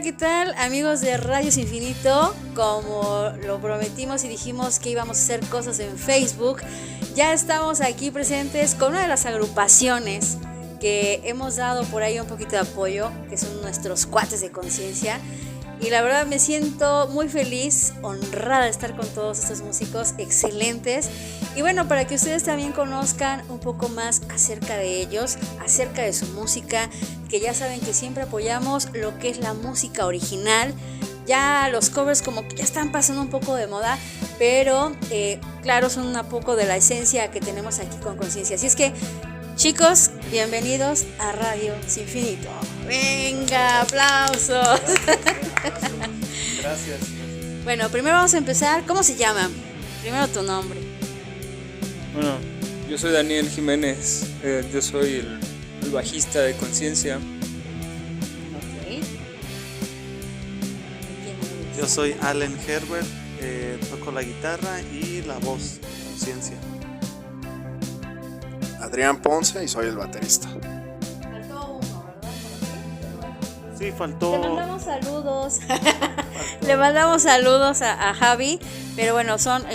¿qué tal, amigos de Radios Infinito? Como lo prometimos y dijimos que íbamos a hacer cosas en Facebook, ya estamos aquí presentes con una de las agrupaciones que hemos dado por ahí un poquito de apoyo, que son nuestros cuates de conciencia. Y la verdad me siento muy feliz, honrada de estar con todos estos músicos excelentes. Y bueno, para que ustedes también conozcan un poco más acerca de ellos, acerca de su música, que ya saben que siempre apoyamos lo que es la música original. Ya los covers como que ya están pasando un poco de moda, pero claro, son un poco de la esencia que tenemos aquí con Conciencia. Así es que, chicos, bienvenidos a Radio Infinito. Venga, aplausos. Gracias. Bueno, primero vamos a empezar. ¿Cómo se llama? Primero tu nombre. Bueno, yo soy Daniel Jiménez. Yo soy el bajista de Conciencia. Ok. Yo soy Allen Herbert, toco la guitarra y la voz, Conciencia. Adrián Ponce y soy el baterista. Faltó uno, ¿verdad? Sí, faltó. Le mandamos saludos. Le mandamos saludos a Javi, pero bueno, son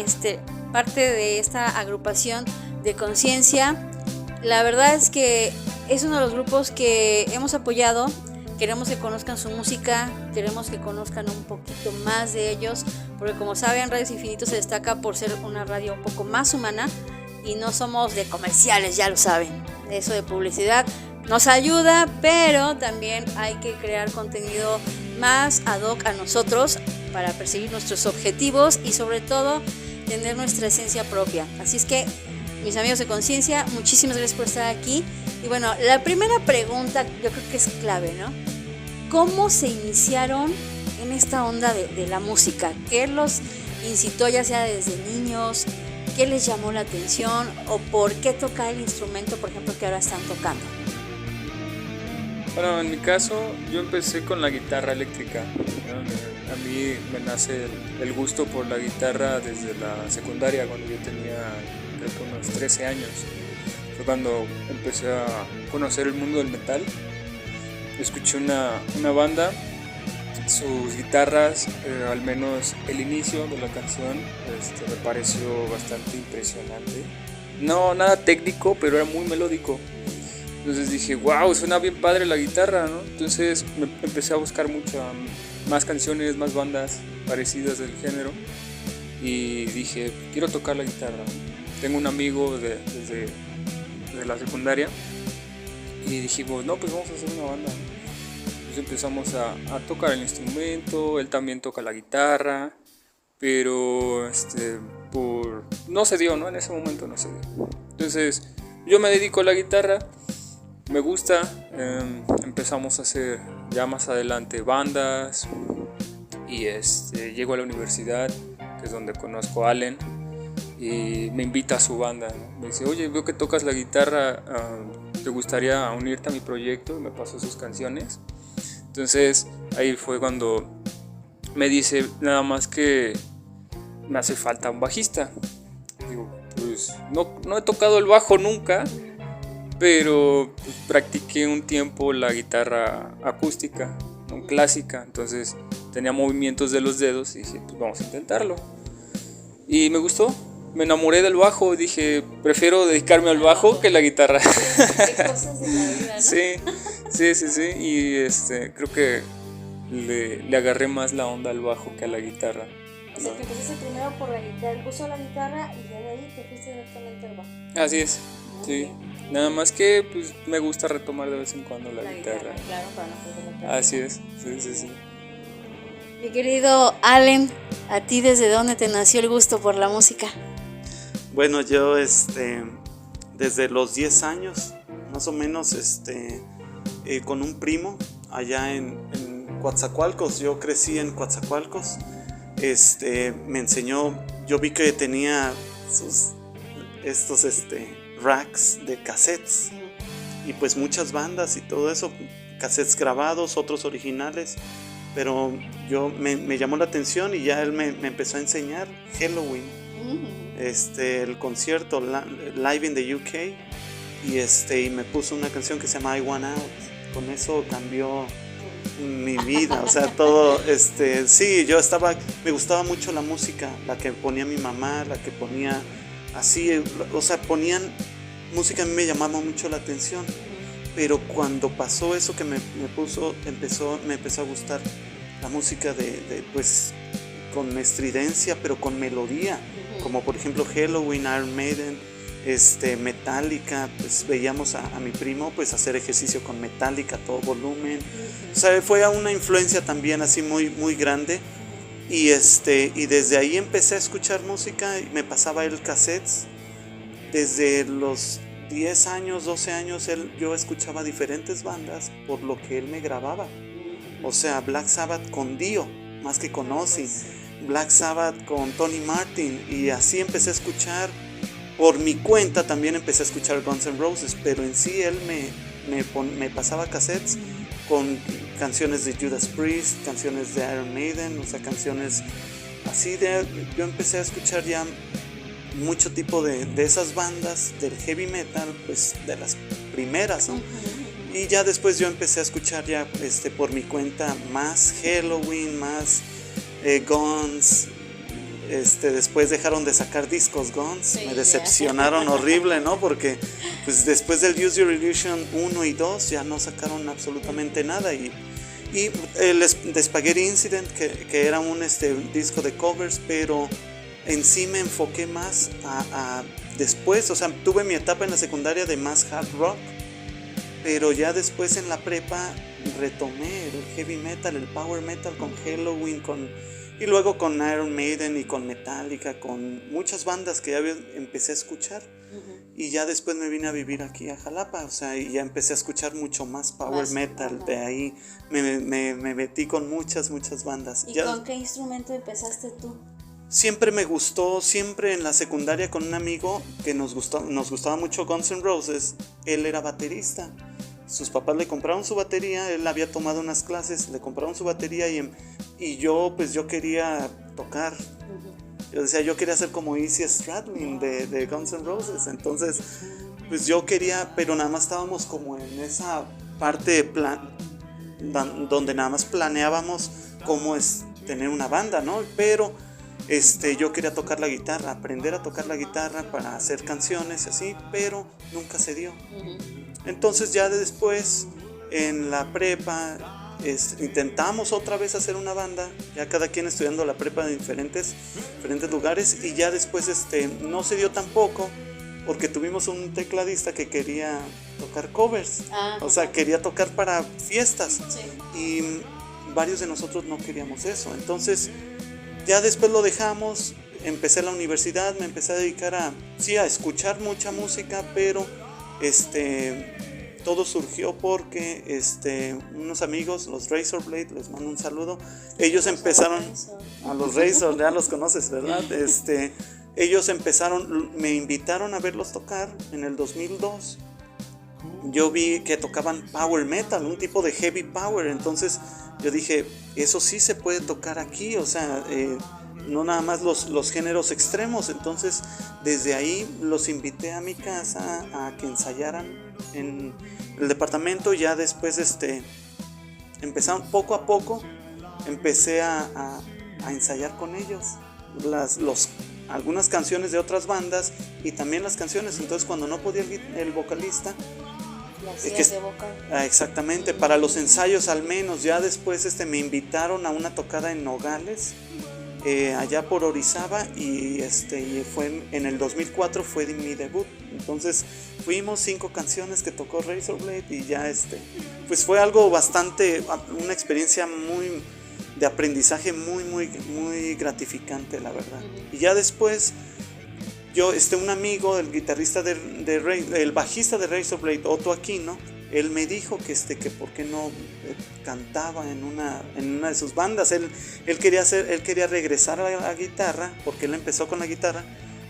parte de esta agrupación de Conciencia. La verdad es que es uno de los grupos que hemos apoyado. Queremos que conozcan su música, queremos que conozcan un poquito más de ellos, porque como saben, Radio Infinito se destaca por ser una radio un poco más humana y no somos de comerciales, ya lo saben. Eso de publicidad nos ayuda, pero también hay que crear contenido más ad hoc a nosotros para perseguir nuestros objetivos y sobre todo tener nuestra esencia propia. Así es que, mis amigos de Conciencia, muchísimas gracias por estar aquí. Y bueno, la primera pregunta yo creo que es clave, ¿no? ¿Cómo se iniciaron en esta onda de la música? ¿Qué los incitó, ya sea desde niños? ¿Qué les llamó la atención? ¿O por qué tocar el instrumento, por ejemplo, que ahora están tocando? Bueno, en mi caso, yo empecé con la guitarra eléctrica, ¿no? A mí me nace el gusto por la guitarra desde la secundaria, cuando yo tenía, creo que unos 13 años. Fue cuando empecé a conocer el mundo del metal. Escuché una banda, sus guitarras, al menos el inicio de la canción, me pareció bastante impresionante. No, nada técnico, pero era muy melódico. Entonces dije, wow, suena bien padre la guitarra, ¿no? Entonces empecé a buscar más canciones, más bandas parecidas del género. Y dije, quiero tocar la guitarra. Tengo un amigo desde la secundaria. Y dijimos, no, pues vamos a hacer una banda. Entonces empezamos a tocar el instrumento, él también toca la guitarra, pero no se dio, ¿no? En ese momento no se dio. Entonces yo me dedico a la guitarra, me gusta, empezamos a hacer ya más adelante bandas y llego a la universidad, que es donde conozco a Allen, y me invita a su banda, ¿no? Me dice, oye, veo que tocas la guitarra, ¿te gustaría unirte a mi proyecto? Y me pasó sus canciones. Entonces ahí fue cuando me dice, nada más que me hace falta un bajista. Digo, pues no he tocado el bajo nunca, pero pues, practiqué un tiempo la guitarra acústica, no clásica. Entonces tenía movimientos de los dedos y dije, pues vamos a intentarlo. Y me gustó. Me enamoré del bajo, dije, prefiero dedicarme al bajo que a la guitarra. Qué cosas de la vida, ¿no? Sí, y creo que le agarré más la onda al bajo que a la guitarra. O sea, que empezaste primero por la guitarra, el curso de la guitarra y ya de ahí te fuiste directamente al bajo. Así es, sí. Nada más que pues me gusta retomar de vez en cuando la guitarra. Claro, para no perder la Así es, sí. Mi querido Allen, ¿a ti desde dónde te nació el gusto por la música? Bueno, yo desde los 10 años, más o menos, con un primo allá en Coatzacoalcos. Yo crecí en Coatzacoalcos. Me enseñó, yo vi que tenía estos racks de cassettes y pues muchas bandas y todo eso, cassettes grabados, otros originales, pero me llamó la atención y ya él me empezó a enseñar Helloween, el concierto Live in the UK, y me puso una canción que se llama I Want Out. Con eso cambió mi vida, o sea, todo, sí, me gustaba mucho la música, la que ponía mi mamá, la que ponía así, o sea, ponían música, a mí me llamaba mucho la atención, pero cuando pasó eso que me empezó a gustar la música pues, con estridencia, pero con melodía, como por ejemplo Helloween, Iron Maiden, Metallica, pues veíamos a mi primo pues hacer ejercicio con Metallica a todo volumen, o sea, fue una influencia también así muy, muy grande, y desde ahí empecé a escuchar música, y me pasaba él cassettes, desde los 10 años, 12 años, yo escuchaba diferentes bandas por lo que él me grababa, o sea, Black Sabbath con Dio, más que con Ozzy, Black Sabbath con Tony Martin, y así empecé a escuchar. Por mi cuenta también empecé a escuchar Guns N' Roses, pero en sí él me pasaba cassettes con canciones de Judas Priest, canciones de Iron Maiden, o sea, canciones así yo empecé a escuchar ya mucho tipo de esas bandas del heavy metal, pues de las primeras, ¿no? Y ya después yo empecé a escuchar ya por mi cuenta más Helloween, más Guns. Después dejaron de sacar discos Guns, sí, me decepcionaron horrible, ¿no? Porque pues después del Use Your Illusion 1 y 2 ya no sacaron absolutamente nada, y el The Spaghetti Incident que era un disco de covers, pero en sí me enfoqué más a después, o sea, tuve mi etapa en la secundaria de más hard rock, pero ya después en la prepa retomé el heavy metal, el power metal con Helloween, y luego con Iron Maiden y con Metallica, con muchas bandas que ya empecé a escuchar. Y ya después me vine a vivir aquí a Jalapa, o sea, y ya empecé a escuchar mucho más power metal. De ahí me metí con muchas bandas. ¿Y con qué instrumento empezaste tú? Siempre me gustó, siempre en la secundaria con un amigo que nos gustaba mucho Guns N' Roses. Él era baterista. Sus papás le compraron su batería, él había tomado unas clases, le compraron su batería, y yo quería tocar. Yo decía, yo quería ser como Izzy Stradlin de Guns N' Roses. Entonces, pues yo quería, pero nada más estábamos como en esa parte donde nada más planeábamos cómo es tener una banda, ¿no? Pero yo quería tocar la guitarra, aprender a tocar la guitarra para hacer canciones así, pero nunca se dio. Entonces ya después en la prepa intentamos otra vez hacer una banda, ya cada quien estudiando la prepa en diferentes lugares, y ya después no se dio tampoco, porque tuvimos un tecladista que quería tocar covers, o sea, quería tocar para fiestas, sí. Y varios de nosotros no queríamos eso. Entonces ya después lo dejamos, empecé la universidad, me empecé a dedicar a escuchar mucha música, pero todo surgió porque unos amigos, los Razorblade, les mando un saludo, ellos empezaron, a los Razor, ya los conoces, ¿verdad? Ellos me invitaron a verlos tocar en el 2002. Yo vi que tocaban power metal, un tipo de heavy power, entonces yo dije, eso sí se puede tocar aquí, o sea, no nada más los géneros extremos. Entonces desde ahí los invité a mi casa a que ensayaran en el departamento. Ya después empezaron poco a poco, empecé a ensayar con ellos algunas canciones de otras bandas y también las canciones. Entonces cuando no podía el vocalista, de vocal. Exactamente, para los ensayos al menos. Ya después me invitaron a una tocada en Nogales, allá por Orizaba, y fue en el 2004 fue mi debut. Entonces fuimos 5 canciones que tocó Razorblade, y ya pues fue algo bastante, una experiencia muy de aprendizaje muy muy muy gratificante, la verdad. Y ya después yo, un amigo, el guitarrista el bajista de Razorblade, Otto Aquino, él me dijo que por qué no cantaba en una de sus bandas. Él quería regresar a la guitarra, porque él empezó con la guitarra,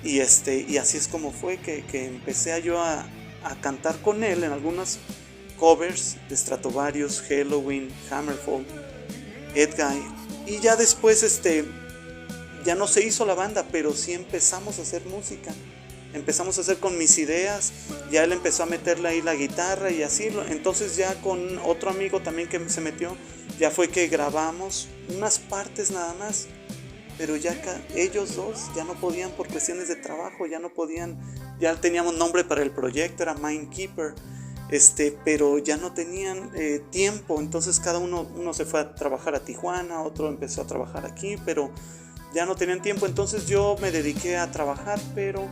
y así es como fue que empecé yo a cantar con él en algunos covers de Stratovarius, Helloween, Hammerfall, Edguy. Y ya después ya no se hizo la banda, pero sí empezamos a hacer música. Empezamos a hacer con mis ideas, ya él empezó a meterle ahí la guitarra y así. Entonces ya con otro amigo también que se metió, ya fue que grabamos unas partes nada más, pero ya ellos dos ya no podían por cuestiones de trabajo, ya no podían, ya teníamos nombre para el proyecto, era Mindkeeper, pero ya no tenían tiempo, entonces cada uno se fue a trabajar a Tijuana, otro empezó a trabajar aquí, pero ya no tenían tiempo, entonces yo me dediqué a trabajar, pero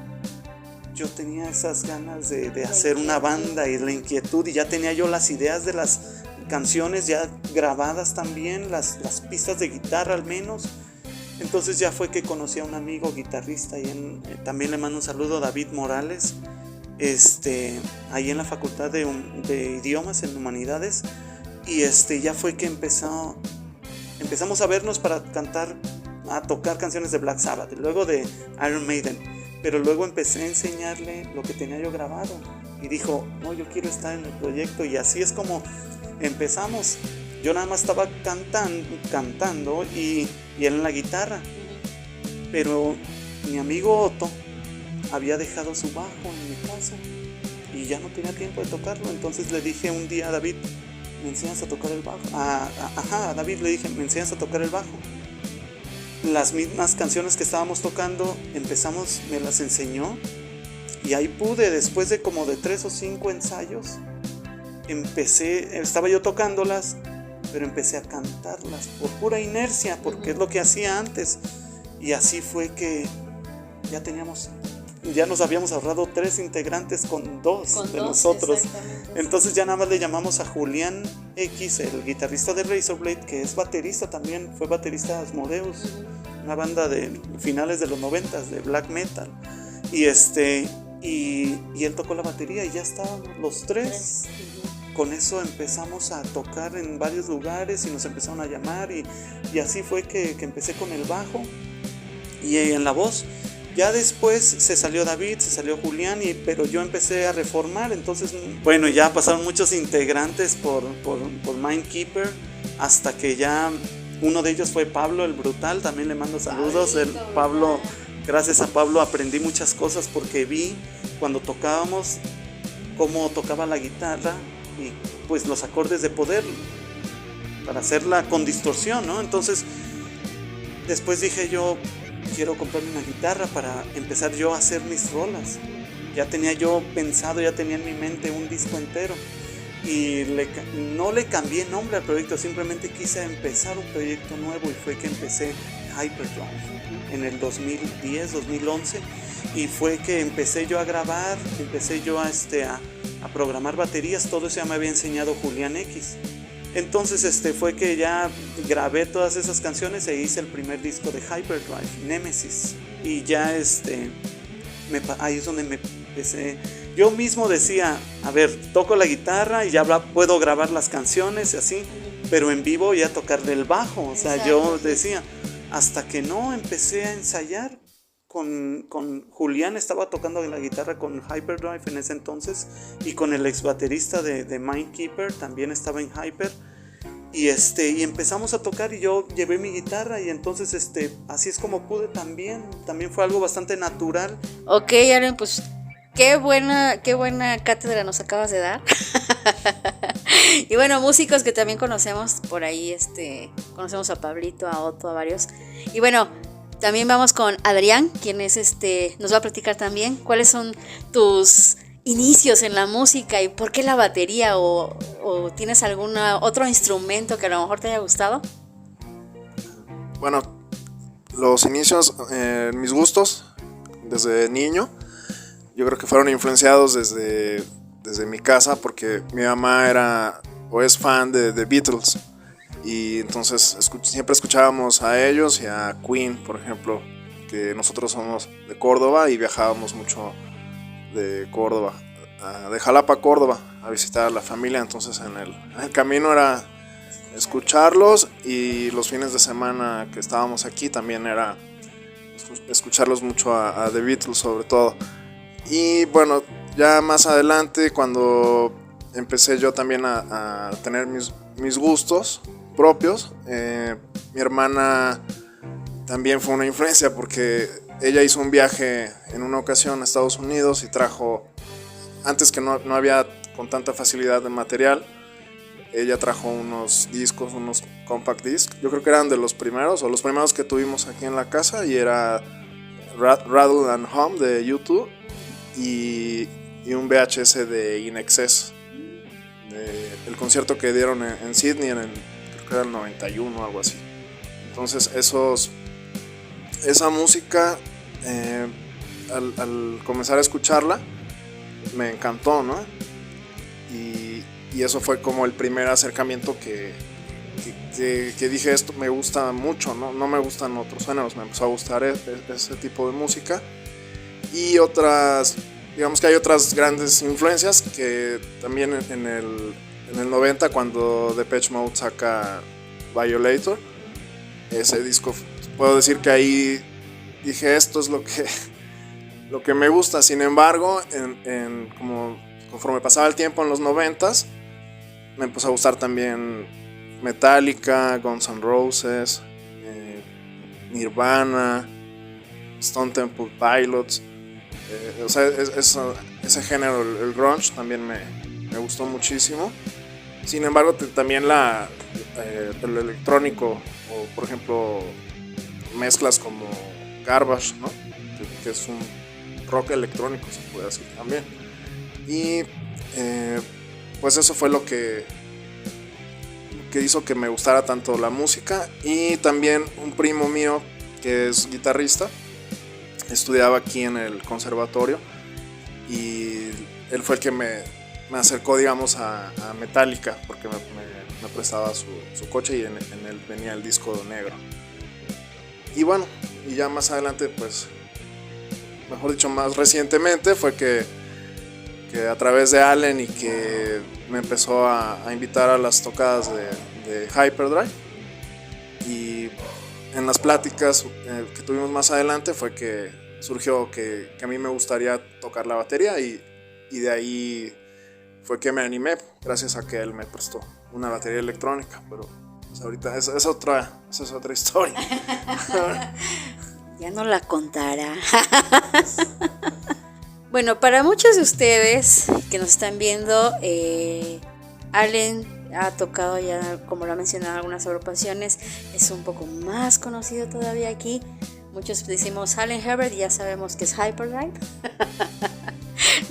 yo tenía esas ganas de hacer una banda y la inquietud, y ya tenía yo las ideas de las canciones ya grabadas también, las pistas de guitarra al menos. Entonces ya fue que conocí a un amigo guitarrista y también le mando un saludo, David Morales, ahí en la Facultad de Idiomas en Humanidades, y ya fue que empezamos a vernos para a tocar canciones de Black Sabbath, luego de Iron Maiden, pero luego empecé a enseñarle lo que tenía yo grabado y dijo, no, yo quiero estar en el proyecto, y así es como empezamos. Yo nada más estaba cantando y él en la guitarra, pero mi amigo Otto había dejado su bajo en mi casa y ya no tenía tiempo de tocarlo. Entonces le dije un día a David, ¿me enseñas a tocar el bajo? A David le dije, ¿me enseñas a tocar el bajo? Las mismas canciones que estábamos tocando, me las enseñó, y ahí pude, después de como de 3 o 5 ensayos, estaba yo tocándolas, pero empecé a cantarlas por pura inercia, porque es lo que hacía antes. Y así fue que ya nos habíamos ahorrado 3 integrantes con 2 de nosotros. Entonces ya nada más le llamamos a Julián X, el guitarrista de Razorblade, que es baterista también, fue baterista de Asmodeus, una banda de finales de los 90s de black metal. Y él tocó la batería y ya estábamos los 3. Con eso empezamos a tocar en varios lugares y nos empezaron a llamar, y así fue que empecé con el bajo y en la voz. Ya después se salió David, se salió Julián, pero yo empecé a reformar. Entonces, bueno, ya pasaron muchos integrantes por Mindkeeper, hasta que ya uno de ellos fue Pablo, el Brutal. También le mando saludos. Pablo, gracias a Pablo aprendí muchas cosas, porque vi cuando tocábamos cómo tocaba la guitarra y pues los acordes de poder para hacerla con distorsión, ¿no? Entonces después dije yo, quiero comprarme una guitarra para empezar yo a hacer mis rolas. Ya tenía yo pensado, ya tenía en mi mente un disco entero, y no le cambié nombre al proyecto, simplemente quise empezar un proyecto nuevo, y fue que empecé Hyperdrive en el 2010, 2011, y fue que empecé yo a grabar, empecé yo a programar baterías. Todo eso ya me había enseñado Julián X. Entonces fue que ya grabé todas esas canciones e hice el primer disco de Hyperdrive, Nemesis, y ya ahí es donde me empecé. Yo mismo decía, a ver, toco la guitarra y ya puedo grabar las canciones y así, pero en vivo ya tocarle el bajo. O sea, yo decía, hasta que no empecé a ensayar con Julián, estaba tocando la guitarra con Hyperdrive en ese entonces, y con el ex baterista de Mindkeeper, también estaba en Hyper, y empezamos a tocar, y yo llevé mi guitarra, y entonces así es como pude. También fue algo bastante natural. Ok, Aaron, pues qué buena cátedra nos acabas de dar. Y bueno, músicos que también conocemos por ahí, conocemos a Pablito, a Otto, a varios. Y bueno, también vamos con Adrián, quien es nos va a platicar también cuáles son tus inicios en la música y por qué la batería, o tienes algún otro instrumento que a lo mejor te haya gustado. Bueno, los inicios, mis gustos desde niño, yo creo que fueron influenciados desde mi casa, porque mi mamá era o es fan de Beatles, y entonces siempre escuchábamos a ellos y a Queen, por ejemplo, que nosotros somos de Córdoba y viajábamos mucho de Córdoba, de Jalapa a Córdoba, a visitar a la familia. Entonces en el camino era escucharlos, y los fines de semana que estábamos aquí también era escucharlos mucho a The Beatles sobre todo. Y bueno, ya más adelante, cuando empecé yo también a tener mis gustos propios, mi hermana también fue una influencia, porque ella hizo un viaje en una ocasión a Estados Unidos y trajo, antes que no había con tanta facilidad de material, ella trajo unos discos, unos compact disc. Yo creo que eran de los primeros o los primeros que tuvimos aquí en la casa, y era Rattle and Hum de YouTube y un VHS de In Excess, el concierto que dieron en Sydney creo que era el 91 o algo así. Entonces esa música, al comenzar a escucharla me encantó, ¿no? Y eso fue como el primer acercamiento que dije, esto me gusta mucho, no me gustan otros géneros, me empezó a gustar ese tipo de música. Y digamos que hay otras grandes influencias que también en el 90, cuando Depeche Mode saca Violator, ese disco, puedo decir que ahí dije, esto es lo que me gusta. Sin embargo, conforme pasaba el tiempo en los 90s, me empezó a gustar también Metallica, Guns N' Roses, Nirvana, Stone Temple Pilots. O sea, ese género, el grunge, también me gustó muchísimo. Sin embargo, también el electrónico, o por ejemplo mezclas como Garbage, ¿no? que es un rock electrónico, se puede decir también. Y pues eso fue lo que hizo que me gustara tanto la música. Y también un primo mío que es guitarrista, estudiaba aquí en el conservatorio, y él fue el que me acercó, digamos, a Metallica, porque me prestaba su coche, y en él venía el disco negro. Y bueno, y ya más adelante, pues, mejor dicho, más recientemente, fue que a través de Allen, y que me empezó a invitar a las tocadas de Hyperdrive, y en las pláticas que tuvimos más adelante fue que surgió que a mí me gustaría tocar la batería, y de ahí fue que me animé, gracias a que él me prestó una batería electrónica. Pero pues ahorita esa es otra historia. Ya no la contará. Bueno, para muchos de ustedes que nos están viendo, Allen ha tocado ya, como lo ha mencionado en algunas agrupaciones, es un poco más conocido todavía aquí. Muchos decimos Allen Herbert y ya sabemos que es Hyperdrive.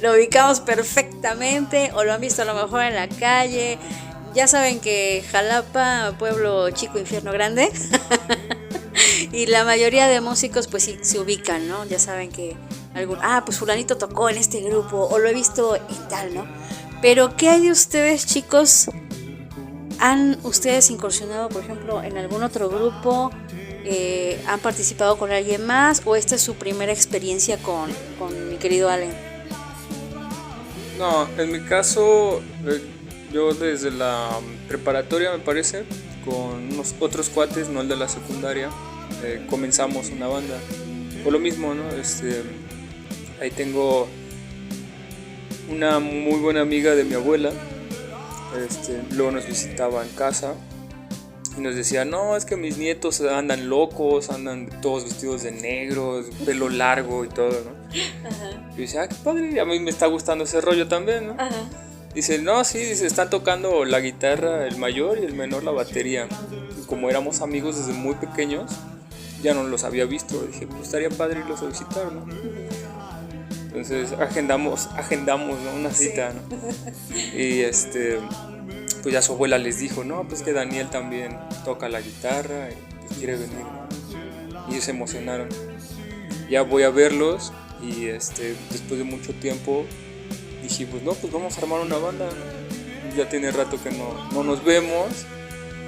Lo ubicamos perfectamente, o lo han visto a lo mejor en la calle. Ya saben que Jalapa, pueblo chico, infierno grande. Y la mayoría de músicos pues sí se ubican, ¿no? Ya saben que pues fulanito tocó en este grupo, o lo he visto en tal, ¿no? Pero ¿qué hay de ustedes, chicos? ¿Han ustedes incursionado, por ejemplo, en algún otro grupo? ¿Han participado con alguien más? ¿O esta es su primera experiencia con mi querido Allen? No, en mi caso, yo desde la preparatoria, me parece, con unos otros cuates, no el de la secundaria, comenzamos una banda. Por lo mismo, ¿no? Ahí tengo una muy buena amiga de mi abuela. Luego nos visitaba en casa y nos decía, no, es que mis nietos andan locos, andan todos vestidos de negro, pelo largo y todo, ¿no? Ajá. Y dice, qué padre, a mí me está gustando ese rollo también, ¿no? Ajá. Dice, no, sí, están tocando la guitarra el mayor y el menor la batería. Y como éramos amigos desde muy pequeños, ya no los había visto. Dije, pues estaría padre irlos a visitar, ¿no? Entonces agendamos, ¿no? Una cita, ¿no? Y pues ya su abuela les dijo, no, pues que Daniel también toca la guitarra y pues quiere venir, ¿no? Y ellos se emocionaron. Ya voy a verlos, y después de mucho tiempo dije, pues no, pues vamos a armar una banda. Ya tiene rato que no nos vemos,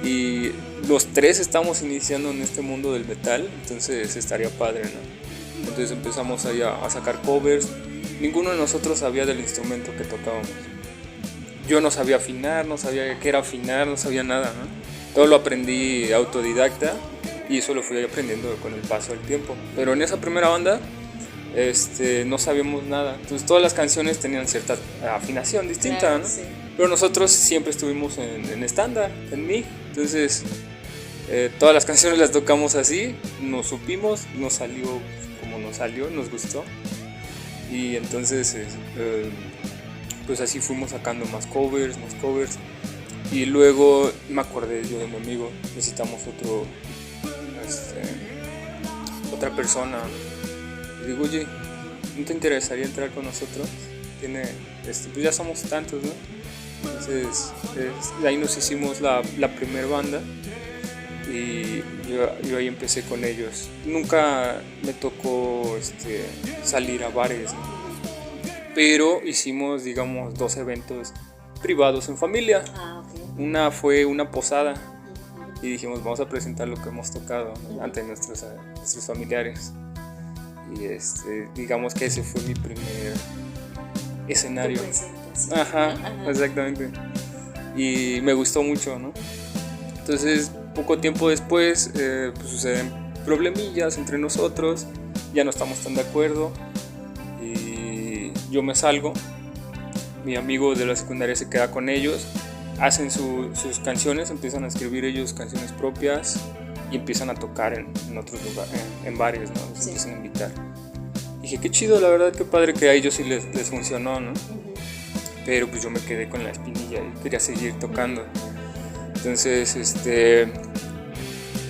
y los tres estamos iniciando en este mundo del metal, entonces estaría padre, ¿no? Entonces empezamos ahí a sacar covers. Ninguno de nosotros sabía del instrumento que tocábamos. Yo no sabía afinar, no sabía qué era afinar, no sabía nada, ¿no? Todo lo aprendí autodidacta, y eso lo fui aprendiendo con el paso del tiempo. Pero en esa primera banda no sabíamos nada. Entonces todas las canciones tenían cierta afinación distinta, claro, ¿no? Sí. Pero nosotros siempre estuvimos en estándar, en MIG. Entonces todas las canciones las tocamos así, nos supimos, nos salió como nos salió, nos gustó. Y entonces pues así fuimos sacando más covers. Y luego me acordé yo de mi amigo, necesitamos otra persona. Y digo, oye, ¿no te interesaría entrar con nosotros? Pues ya somos tantos, ¿no? Entonces, de ahí nos hicimos la primer banda y yo ahí empecé con ellos. Nunca me tocó salir a bares, ¿no? Pero hicimos, digamos, 2 eventos privados en familia. Una fue una posada y dijimos, vamos a presentar lo que hemos tocado, ¿no? Ante nuestros familiares. Y digamos que ese fue mi primer escenario. Ajá, exactamente. Y me gustó mucho, ¿no? Entonces, poco tiempo después, pues suceden problemillas entre nosotros, ya no estamos tan de acuerdo y yo me salgo. Mi amigo de la secundaria se queda con ellos, hacen sus canciones, empiezan a escribir ellos canciones propias y empiezan a tocar en otros lugares, en bares, ¿no? Se empiezan a invitar. Dije, qué chido, la verdad, qué padre que a ellos sí les funcionó, ¿no? Pero pues yo me quedé con la espinilla y quería seguir tocando. Entonces,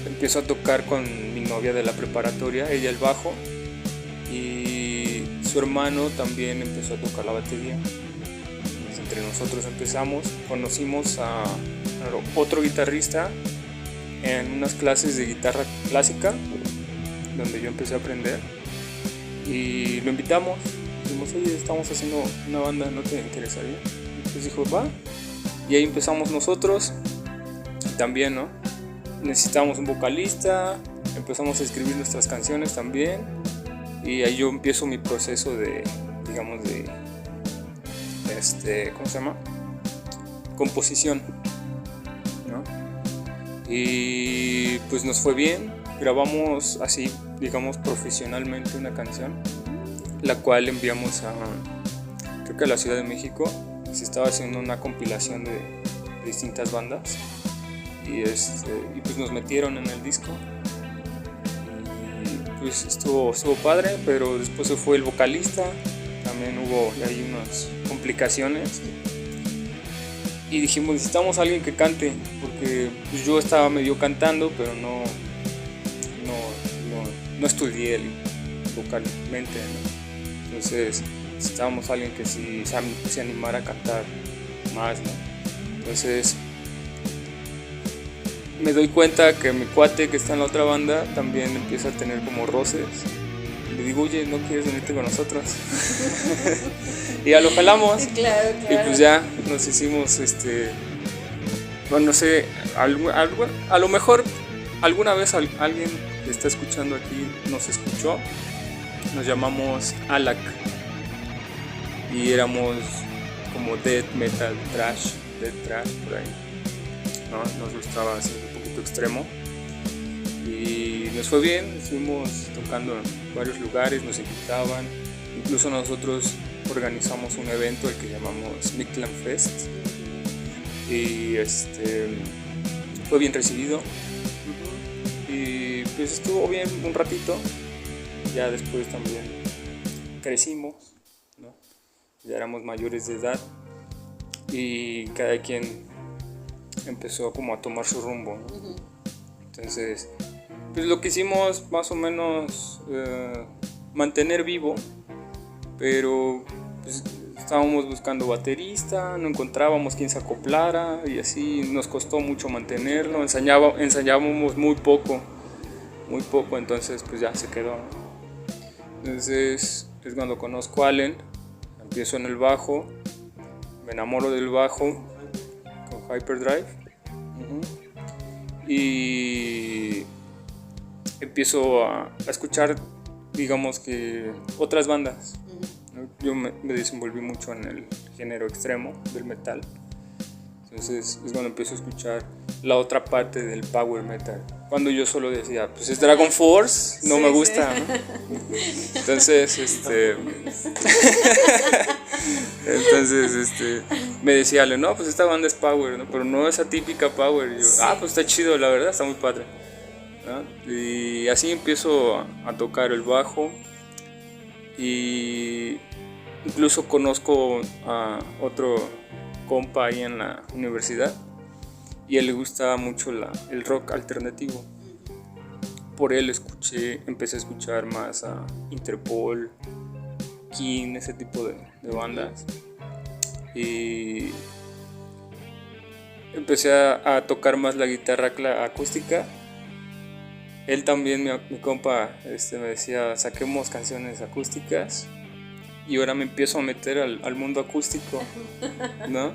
empiezo a tocar con mi novia de la preparatoria, ella el bajo, y su hermano también empezó a tocar la batería. Entonces, entre nosotros conocimos a otro guitarrista en unas clases de guitarra clásica, donde yo empecé a aprender, y lo invitamos. Dijimos, oye, estamos haciendo una banda, ¿no te interesaría? Entonces dijo, va. Y ahí empezamos nosotros. Y también, ¿no? Necesitábamos un vocalista. Empezamos a escribir nuestras canciones también. Y ahí yo empiezo mi proceso de, digamos, ¿cómo se llama? Composición, ¿no? Y pues nos fue bien. Grabamos así, digamos, profesionalmente una canción, la cual enviamos creo que a la Ciudad de México. Se estaba haciendo una compilación de distintas bandas y pues nos metieron en el disco y pues estuvo padre, pero después se fue el vocalista, también hubo ahí unas complicaciones y dijimos, necesitamos a alguien que cante, porque pues yo estaba medio cantando, pero no estudié vocalmente, ¿no? Entonces necesitábamos a alguien que sí se animara a cantar más, ¿no? Entonces me doy cuenta que mi cuate que está en la otra banda también empieza a tener como roces. Le digo, oye, ¿no quieres venirte con nosotros? Y ya lo jalamos. Claro. Y pues ya nos hicimos, bueno, no sé, a lo mejor alguna vez alguien que está escuchando aquí nos escuchó. Nos llamamos Alak y éramos como death metal, death trash por ahí, ¿no? Nos gustaba así un poquito extremo y nos fue bien, estuvimos tocando en varios lugares, nos invitaban, incluso nosotros organizamos un evento al que llamamos Mictlan Fest y fue bien recibido y pues estuvo bien un ratito. Ya después también crecimos, ¿no? Ya éramos mayores de edad y cada quien empezó como a tomar su rumbo, ¿no? Entonces, pues lo que hicimos más o menos mantener vivo, pero pues, estábamos buscando baterista, no encontrábamos quien se acoplara y así nos costó mucho mantenerlo, ensayábamos muy poco, entonces pues ya se quedó, ¿no? Entonces es cuando conozco a Allen, empiezo en el bajo, me enamoro del bajo con Hyperdrive y empiezo a escuchar, digamos que otras bandas, ¿no? Yo me desenvolví mucho en el género extremo del metal, entonces es cuando empiezo a escuchar la otra parte del power metal. Cuando yo solo decía, pues es Dragon Force, no me gusta, ¿no? Entonces, me decía, no, pues esta banda es power, ¿no? Pero no esa típica power. Y yo, pues está chido, la verdad, está muy padre, ¿no? Y así empiezo a tocar el bajo y incluso conozco a otro compa ahí en la universidad y a él le gustaba mucho el rock alternativo. Por él empecé a escuchar más a Interpol, King, ese tipo de bandas. Y empecé a tocar más la guitarra acústica. Él también, mi compa, me decía, saquemos canciones acústicas. Y ahora me empiezo a meter al mundo acústico, ¿no?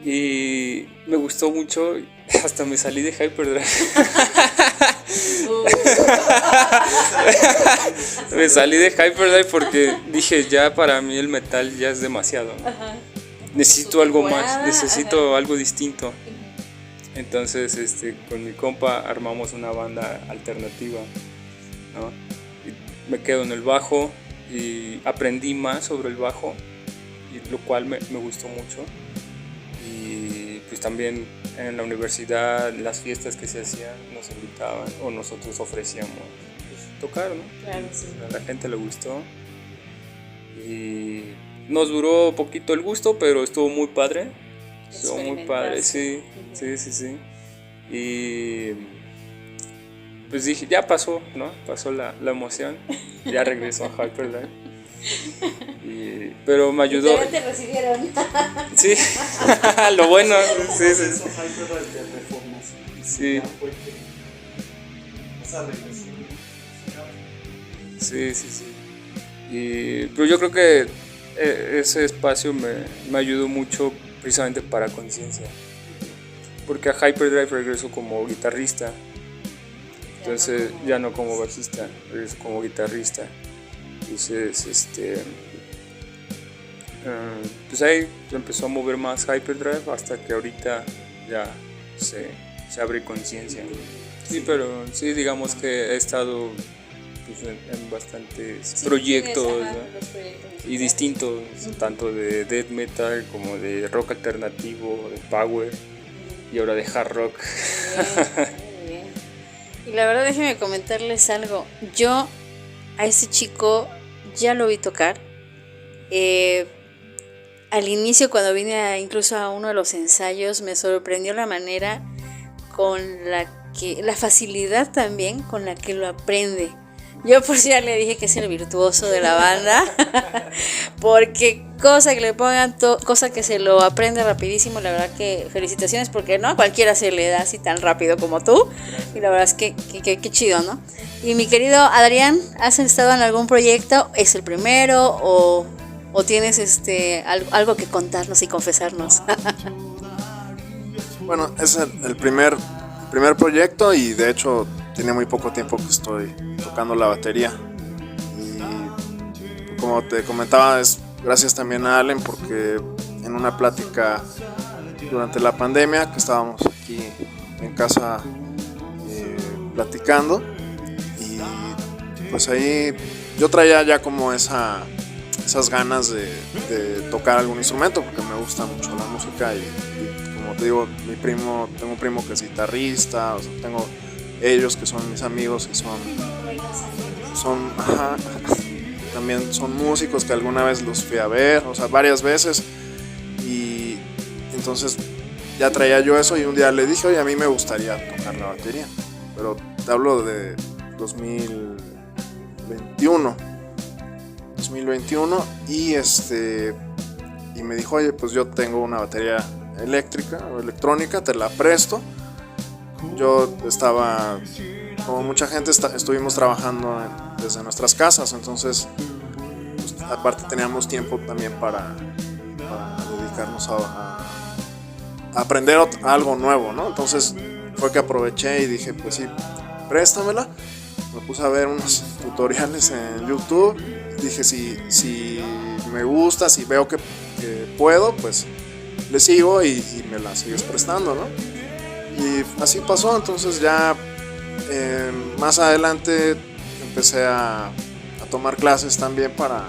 Y me gustó mucho, hasta me salí de Hyperdrive. Me salí de Hyperdrive porque dije, ya para mí el metal ya es demasiado. Necesito algo más, necesito algo distinto. Entonces con mi compa armamos una banda alternativa, ¿no? Y me quedo en el bajo y aprendí más sobre el bajo, y lo cual me gustó mucho. Y pues también en la universidad, las fiestas que se hacían, nos invitaban o nosotros ofrecíamos pues, tocar, ¿no? Claro, sí. A la gente le gustó y nos duró poquito el gusto, pero estuvo muy padre. Estuvo muy padre, sí. Y pues dije, ya pasó, ¿no? Pasó la emoción, ya regresó a Hyperdrive. Pero me ayudó. ¿Y te recibieron? Sí, lo bueno, sí. Sí. Sí. Pero yo creo que ese espacio me ayudó mucho precisamente para Conciencia. Porque a Hyperdrive regreso como guitarrista. Entonces ya no como bajista, regreso como guitarrista. Entonces, pues ahí empezó a mover más Hyperdrive hasta que ahorita ya se abre Conciencia. Sí, pero sí, digamos que he estado pues, en bastantes proyectos, ¿no? Y distintos, tanto de death metal como de rock alternativo, de power y ahora de hard rock. Muy bien. Y la verdad, déjenme comentarles algo. Yo a ese chico ya lo vi tocar. Al inicio, cuando vine incluso a uno de los ensayos, me sorprendió la manera con la facilidad también con la que lo aprende. Yo por si ya le dije que es el virtuoso de la banda, porque cosa que le pongan, cosa que se lo aprende rapidísimo. La verdad que felicitaciones, porque no a cualquiera se le da así tan rápido como tú, y la verdad es que chido, ¿no? Y mi querido Adrián, ¿has estado en algún proyecto? ¿Es el primero o tienes algo que contarnos y confesarnos? Bueno, es el primer proyecto, y de hecho tiene muy poco tiempo que estoy tocando la batería. Y como te comentaba, es gracias también a Allen, porque en una plática durante la pandemia que estábamos aquí en casa platicando, y pues ahí yo traía ya como esas ganas de tocar algún instrumento, porque me gusta mucho la música, y como te digo, tengo un primo que es guitarrista, o sea, tengo ellos que son mis amigos y también son músicos que alguna vez los fui a ver, o sea, varias veces, y entonces ya traía yo eso, y un día le dije, oye, a mí me gustaría tocar la batería, pero te hablo de 2021, y y me dijo, oye, pues yo tengo una batería eléctrica o electrónica, te la presto. Yo estaba, como mucha gente, estuvimos trabajando desde nuestras casas, entonces pues, aparte teníamos tiempo también para dedicarnos a aprender algo nuevo, ¿no? Entonces fue que aproveché y dije, pues sí, préstamela. Me puse a ver unos tutoriales en YouTube, dije, si me gusta, si veo que puedo, pues le sigo y me la sigues prestando, ¿no? Y así pasó. Entonces ya más adelante empecé a tomar clases también para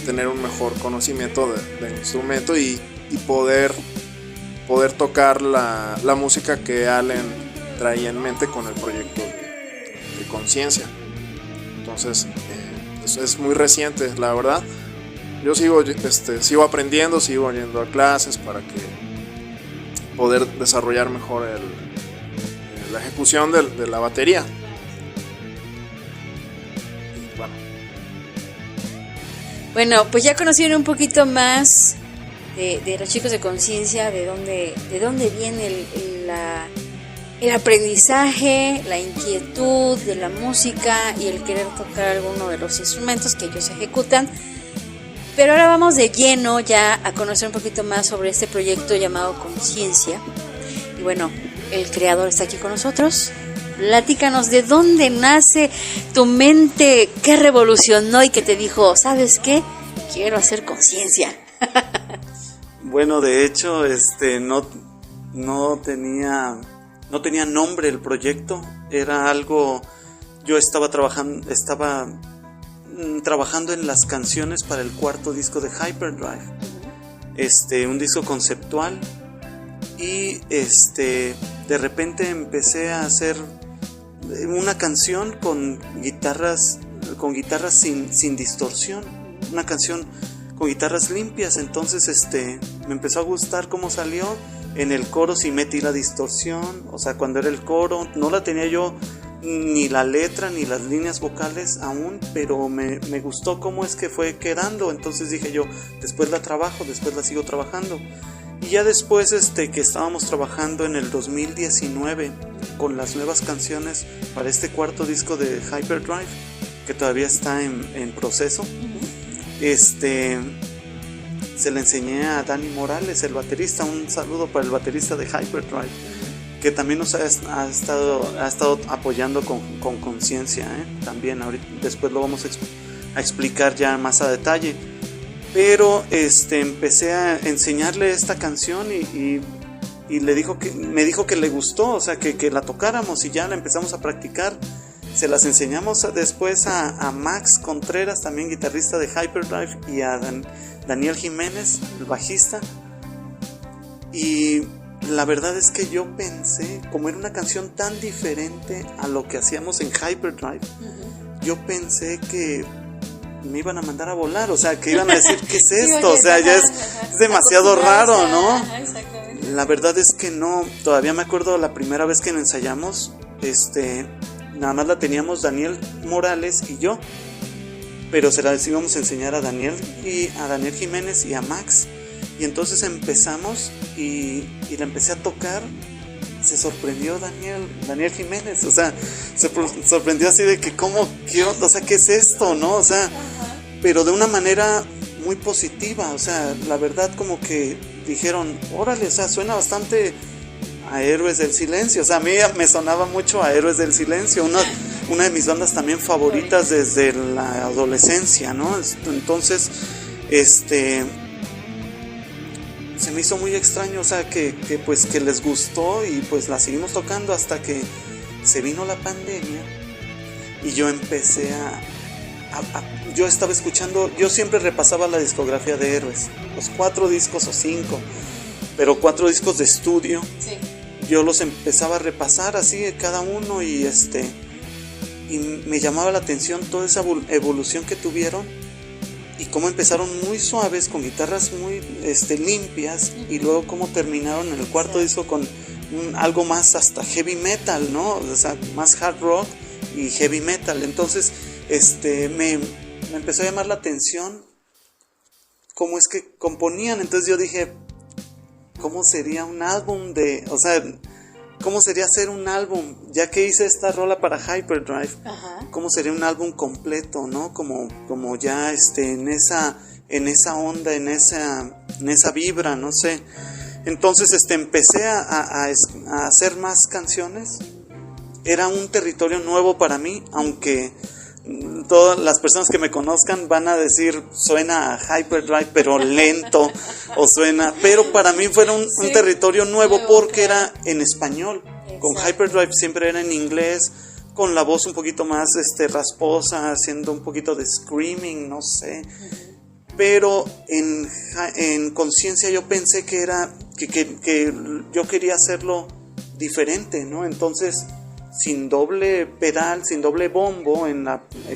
tener un mejor conocimiento del instrumento y poder tocar la música que Allen traía en mente con el proyecto de Conciencia. Entonces es muy reciente, la verdad. Yo sigo aprendiendo, sigo yendo a clases para que poder desarrollar mejor la ejecución de la batería. Bueno, pues ya conocieron un poquito más de los chicos de Conciencia, de dónde viene el aprendizaje, la inquietud de la música y el querer tocar alguno de los instrumentos que ellos ejecutan. Pero ahora vamos de lleno ya a conocer un poquito más sobre este proyecto llamado Conciencia. Y bueno, el creador está aquí con nosotros. Platícanos de dónde nace tu mente, qué revolucionó y que te dijo, ¿sabes qué? Quiero hacer Conciencia. Bueno, de hecho, no tenía nombre el proyecto. Era algo, yo estaba trabajando en las canciones para el cuarto disco de Hyperdrive. Un disco conceptual. Y de repente empecé a hacer una canción con guitarras sin distorsión, una canción con guitarras limpias. Entonces me empezó a gustar cómo salió. En el coro sí metí la distorsión, o sea, cuando era el coro no la tenía yo ni la letra ni las líneas vocales aún, pero me gustó cómo es que fue quedando. Entonces dije yo, después la sigo trabajando. Y ya después que estábamos trabajando en el 2019 con las nuevas canciones para este cuarto disco de Hyperdrive, que todavía está en proceso, se le enseñé a Dani Morales, el baterista. Un saludo para el baterista de Hyperdrive, que también nos ha estado apoyando con Conciencia, también. Ahorita, después lo vamos a explicar ya más a detalle. Pero empecé a enseñarle esta canción y me dijo que le gustó, o sea, que la tocáramos, y ya la empezamos a practicar. Se las enseñamos después a Max Contreras, también guitarrista de Hyperdrive, y a Daniel Jiménez, el bajista. Y la verdad es que yo pensé, como era una canción tan diferente a lo que hacíamos en Hyperdrive, yo pensé que me iban a mandar a volar, o sea, que iban a decir, ¿qué es esto? O sea, ya es demasiado raro, ¿no? La verdad es que no. Todavía me acuerdo la primera vez que ensayamos, nada más la teníamos Daniel Morales y yo, pero se las íbamos a enseñar a Daniel Jiménez y a Max. Y entonces empezamos y la empecé a tocar. Se sorprendió Daniel Jiménez, o sea, se sorprendió así de que o sea, ¿qué es esto? ¿No? O sea, pero de una manera muy positiva. O sea, la verdad, como que dijeron, órale, o sea, suena bastante a Héroes del Silencio. O sea, a mí me sonaba mucho a Héroes del Silencio, una de mis bandas también favoritas desde la adolescencia, ¿no? Entonces, se me hizo muy extraño, o sea, que les gustó, y pues la seguimos tocando hasta que se vino la pandemia y yo empecé yo estaba escuchando, yo siempre repasaba la discografía de Héroes, los 4 discos o 5, pero 4 discos de estudio. Sí. Yo los empezaba a repasar así cada uno, y me llamaba la atención toda esa evolución que tuvieron. Y cómo empezaron muy suaves, con guitarras muy limpias, y luego cómo terminaron en el cuarto disco con algo más hasta heavy metal, ¿no? O sea, más hard rock y heavy metal. Entonces, me empezó a llamar la atención cómo es que componían. Entonces yo dije, ¿cómo sería un álbum o sea, cómo sería hacer un álbum? Ya que hice esta rola para Hyperdrive, ¿cómo sería un álbum completo, no? Como ya en esa onda, en esa vibra, no sé. Entonces empecé a hacer más canciones. Era un territorio nuevo para mí, aunque todas las personas que me conozcan van a decir, suena a Hyperdrive pero lento, pero para mí fue un territorio nuevo, porque era en español. Exacto. Con Hyperdrive siempre era en inglés, con la voz un poquito más rasposa, haciendo un poquito de screaming, no sé. Pero en Conciencia yo pensé que yo quería hacerlo diferente, ¿no? Entonces, sin doble pedal, sin doble bombo,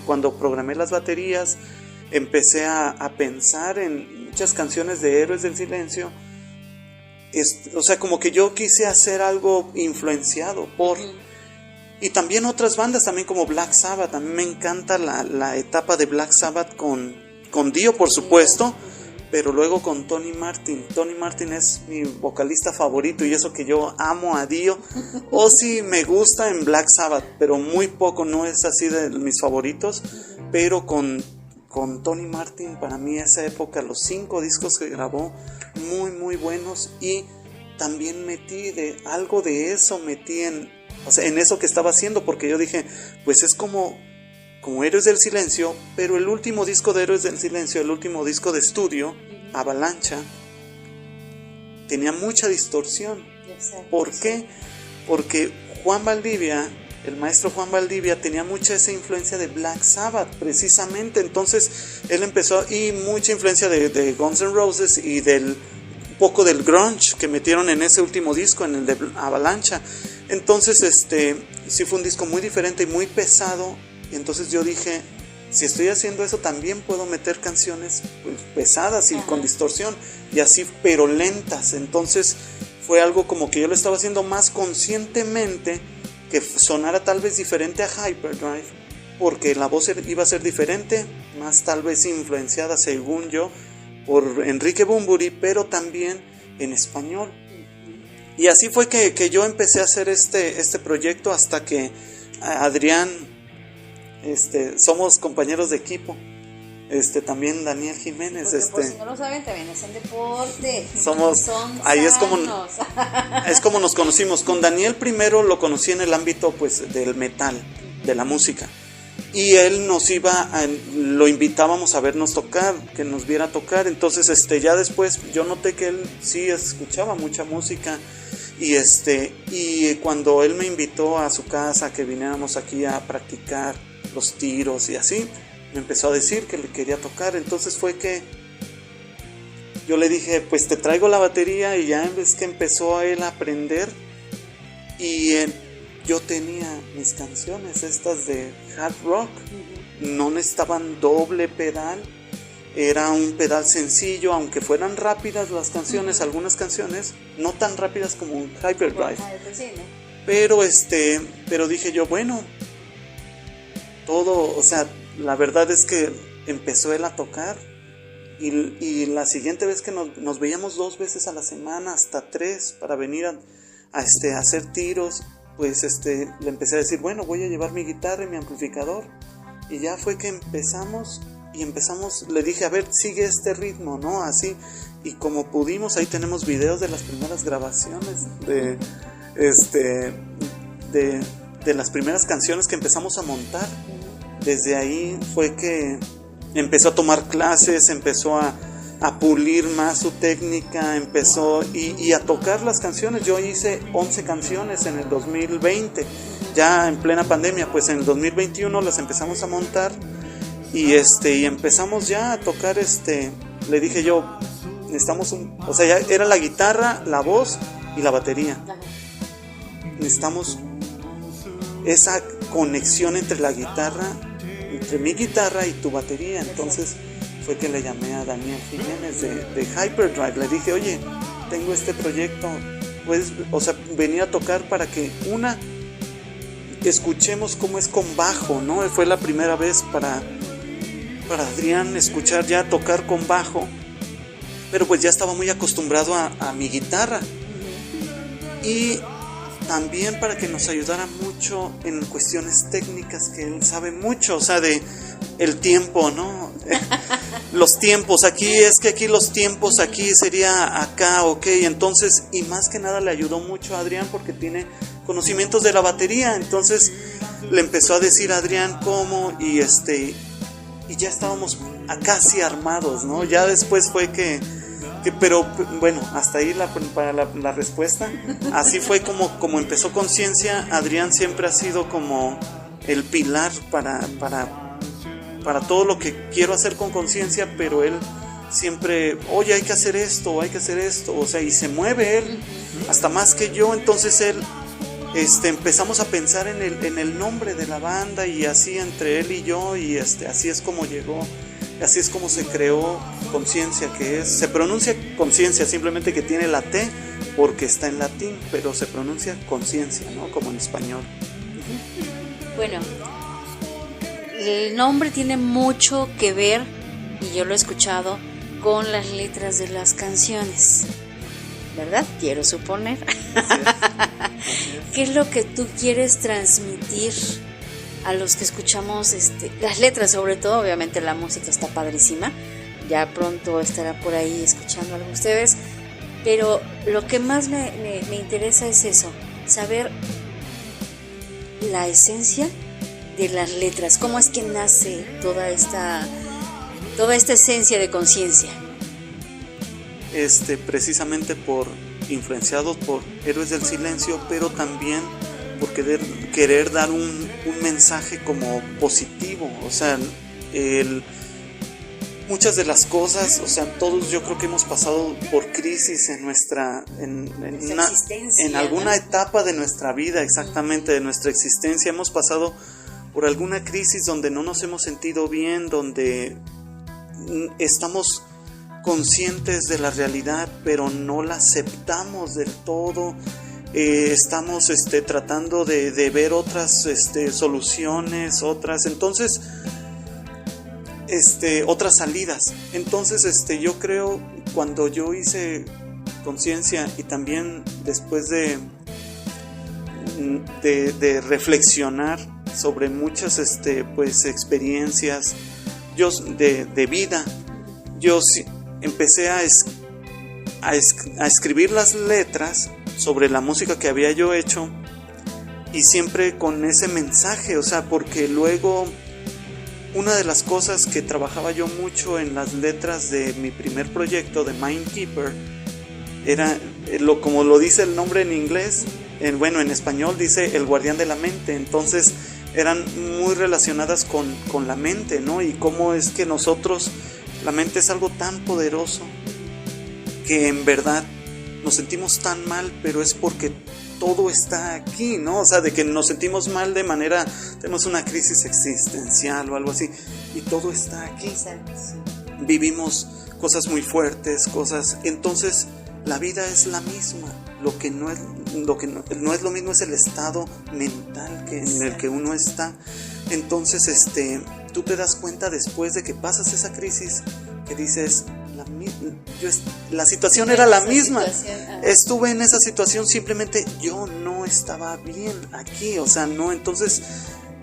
cuando programé las baterías, empecé a pensar en muchas canciones de Héroes del Silencio, o sea, como que yo quise hacer algo influenciado por... Y también otras bandas, también como Black Sabbath. A mí me encanta la etapa de Black Sabbath con Dio, por supuesto, pero luego con Tony Martin. Tony Martin es mi vocalista favorito, y eso que yo amo a Dio. Ozzy me gusta en Black Sabbath, pero muy poco, no es así de mis favoritos. Pero con Tony Martin, para mí esa época, los 5 discos que grabó, muy muy buenos. Y también metí algo de eso, o sea, en eso que estaba haciendo, porque yo dije, pues es como Héroes del Silencio, pero el último disco de Héroes del Silencio, el último disco de estudio, Avalancha, tenía mucha distorsión. ¿Por qué? Porque Juan Valdivia, el maestro Juan Valdivia, tenía mucha esa influencia de Black Sabbath, precisamente. Entonces él empezó, y mucha influencia de Guns N' Roses, y un poco del grunge que metieron en ese último disco, en el de Avalancha. Entonces sí fue un disco muy diferente y muy pesado. Y entonces yo dije, si estoy haciendo eso, también puedo meter canciones pues, pesadas y con distorsión, y así, pero lentas. Entonces fue algo como que yo lo estaba haciendo más conscientemente, que sonara tal vez diferente a Hyperdrive, porque la voz iba a ser diferente, más tal vez influenciada, según yo, por Enrique Bunbury, pero también en español. Y así fue que yo empecé a hacer este proyecto, hasta que Adrián, somos compañeros de equipo. También Daniel Jiménez. Porque, por si no lo saben, también es en deporte. Ahí es como nos conocimos. Con Daniel primero lo conocí en el ámbito pues del metal, de la música. Y él lo invitábamos a vernos tocar, que nos viera tocar. Entonces ya después yo noté que él sí escuchaba mucha música. Y cuando él me invitó a su casa, que viniéramos aquí a practicar los tiros y así, me empezó a decir que le quería tocar. Entonces fue que yo le dije, pues te traigo la batería. Y ya es que empezó a él a aprender. Y yo tenía mis canciones estas de hard rock, no necesitaban doble pedal, era un pedal sencillo, aunque fueran rápidas las canciones, algunas canciones no tan rápidas como un Hyperdrive, pero dije yo, bueno, todo, o sea, la verdad es que empezó él a tocar, y la siguiente vez que nos veíamos 2 veces a la semana, hasta 3, para venir a hacer tiros, pues le empecé a decir, bueno, voy a llevar mi guitarra y mi amplificador. Y ya fue que empezamos, le dije, a ver, sigue este ritmo, ¿no? Así, y como pudimos, ahí tenemos videos de las primeras grabaciones de las primeras canciones que empezamos a montar. Desde ahí fue que empezó a tomar clases, empezó a pulir más su técnica, empezó y a tocar las canciones. Yo hice 11 canciones en el 2020, ya en plena pandemia. Pues en el 2021 las empezamos a montar, y empezamos ya a tocar. Le dije yo, necesitamos o sea, ya era la guitarra, la voz y la batería. Necesitamos esa conexión entre la guitarra, entre mi guitarra y tu batería. Entonces fue que le llamé a Daniel Jiménez de Hyperdrive. Le dije, oye, tengo este proyecto, puedes, o sea, venir a tocar para que escuchemos cómo es con bajo, ¿no? Fue la primera vez para Adrián escuchar ya tocar con bajo, pero pues ya estaba muy acostumbrado a mi guitarra. Y también para que nos ayudara mucho en cuestiones técnicas, que él sabe mucho, o sea, de el tiempo, ¿no? Los tiempos, aquí los tiempos, aquí sería acá, ok. Entonces, y más que nada le ayudó mucho a Adrián porque tiene conocimientos de la batería. Entonces le empezó a decir a Adrián cómo, y ya estábamos casi armados, ¿no? Ya después fue que pero bueno, hasta ahí para la respuesta. Así fue como empezó Conciencia. Adrián siempre ha sido como el pilar para todo lo que quiero hacer con Conciencia, pero él siempre, oye, hay que hacer esto, o sea, y se mueve él hasta más que yo. Entonces él empezamos a pensar en el nombre de la banda, y así entre él y yo, y así es como llegó Así es como se creó Conciencia, se pronuncia Conciencia, simplemente que tiene la T porque está en latín, pero se pronuncia Conciencia, ¿no? Como en español. Bueno, el nombre tiene mucho que ver, y yo lo he escuchado, con las letras de las canciones, ¿verdad? Quiero suponer. ¿Qué es lo que tú quieres transmitir a los que escuchamos las letras? Sobre todo, obviamente la música está padrísima, ya pronto estará por ahí escuchando algo ustedes, pero lo que más me interesa es eso, saber la esencia de las letras, cómo es que nace toda esta esencia de Conciencia. Precisamente influenciados por Héroes del Silencio, pero también por querer dar un mensaje como positivo. O sea, muchas de las cosas, o sea, todos yo creo que hemos pasado por crisis en alguna etapa de nuestra vida, exactamente, de nuestra existencia. Hemos pasado por alguna crisis donde no nos hemos sentido bien, donde estamos conscientes de la realidad, pero no la aceptamos del todo. Estamos tratando de ver otras soluciones, otras salidas. Entonces yo creo, cuando yo hice Conciencia, y también después de reflexionar sobre muchas experiencias de vida, yo empecé a escribir las letras sobre la música que había yo hecho, y siempre con ese mensaje, o sea, porque luego una de las cosas que trabajaba yo mucho en las letras de mi primer proyecto de Mindkeeper era, como lo dice el nombre en inglés, en español dice el guardián de la mente. Entonces eran muy relacionadas con la mente, ¿no? Y cómo es que la mente es algo tan poderoso que en verdad nos sentimos tan mal, pero es porque todo está aquí, ¿no? O sea, de que nos sentimos mal de manera, tenemos una crisis existencial o algo así, y todo está aquí. Vivimos cosas muy fuertes, entonces la vida es la misma. Lo que no es lo mismo es el estado mental en el que uno está. Entonces tú te das cuenta después de que pasas esa crisis, que dices, la situación era la misma. Estuve en esa situación, simplemente yo no estaba bien aquí, o sea, no. Entonces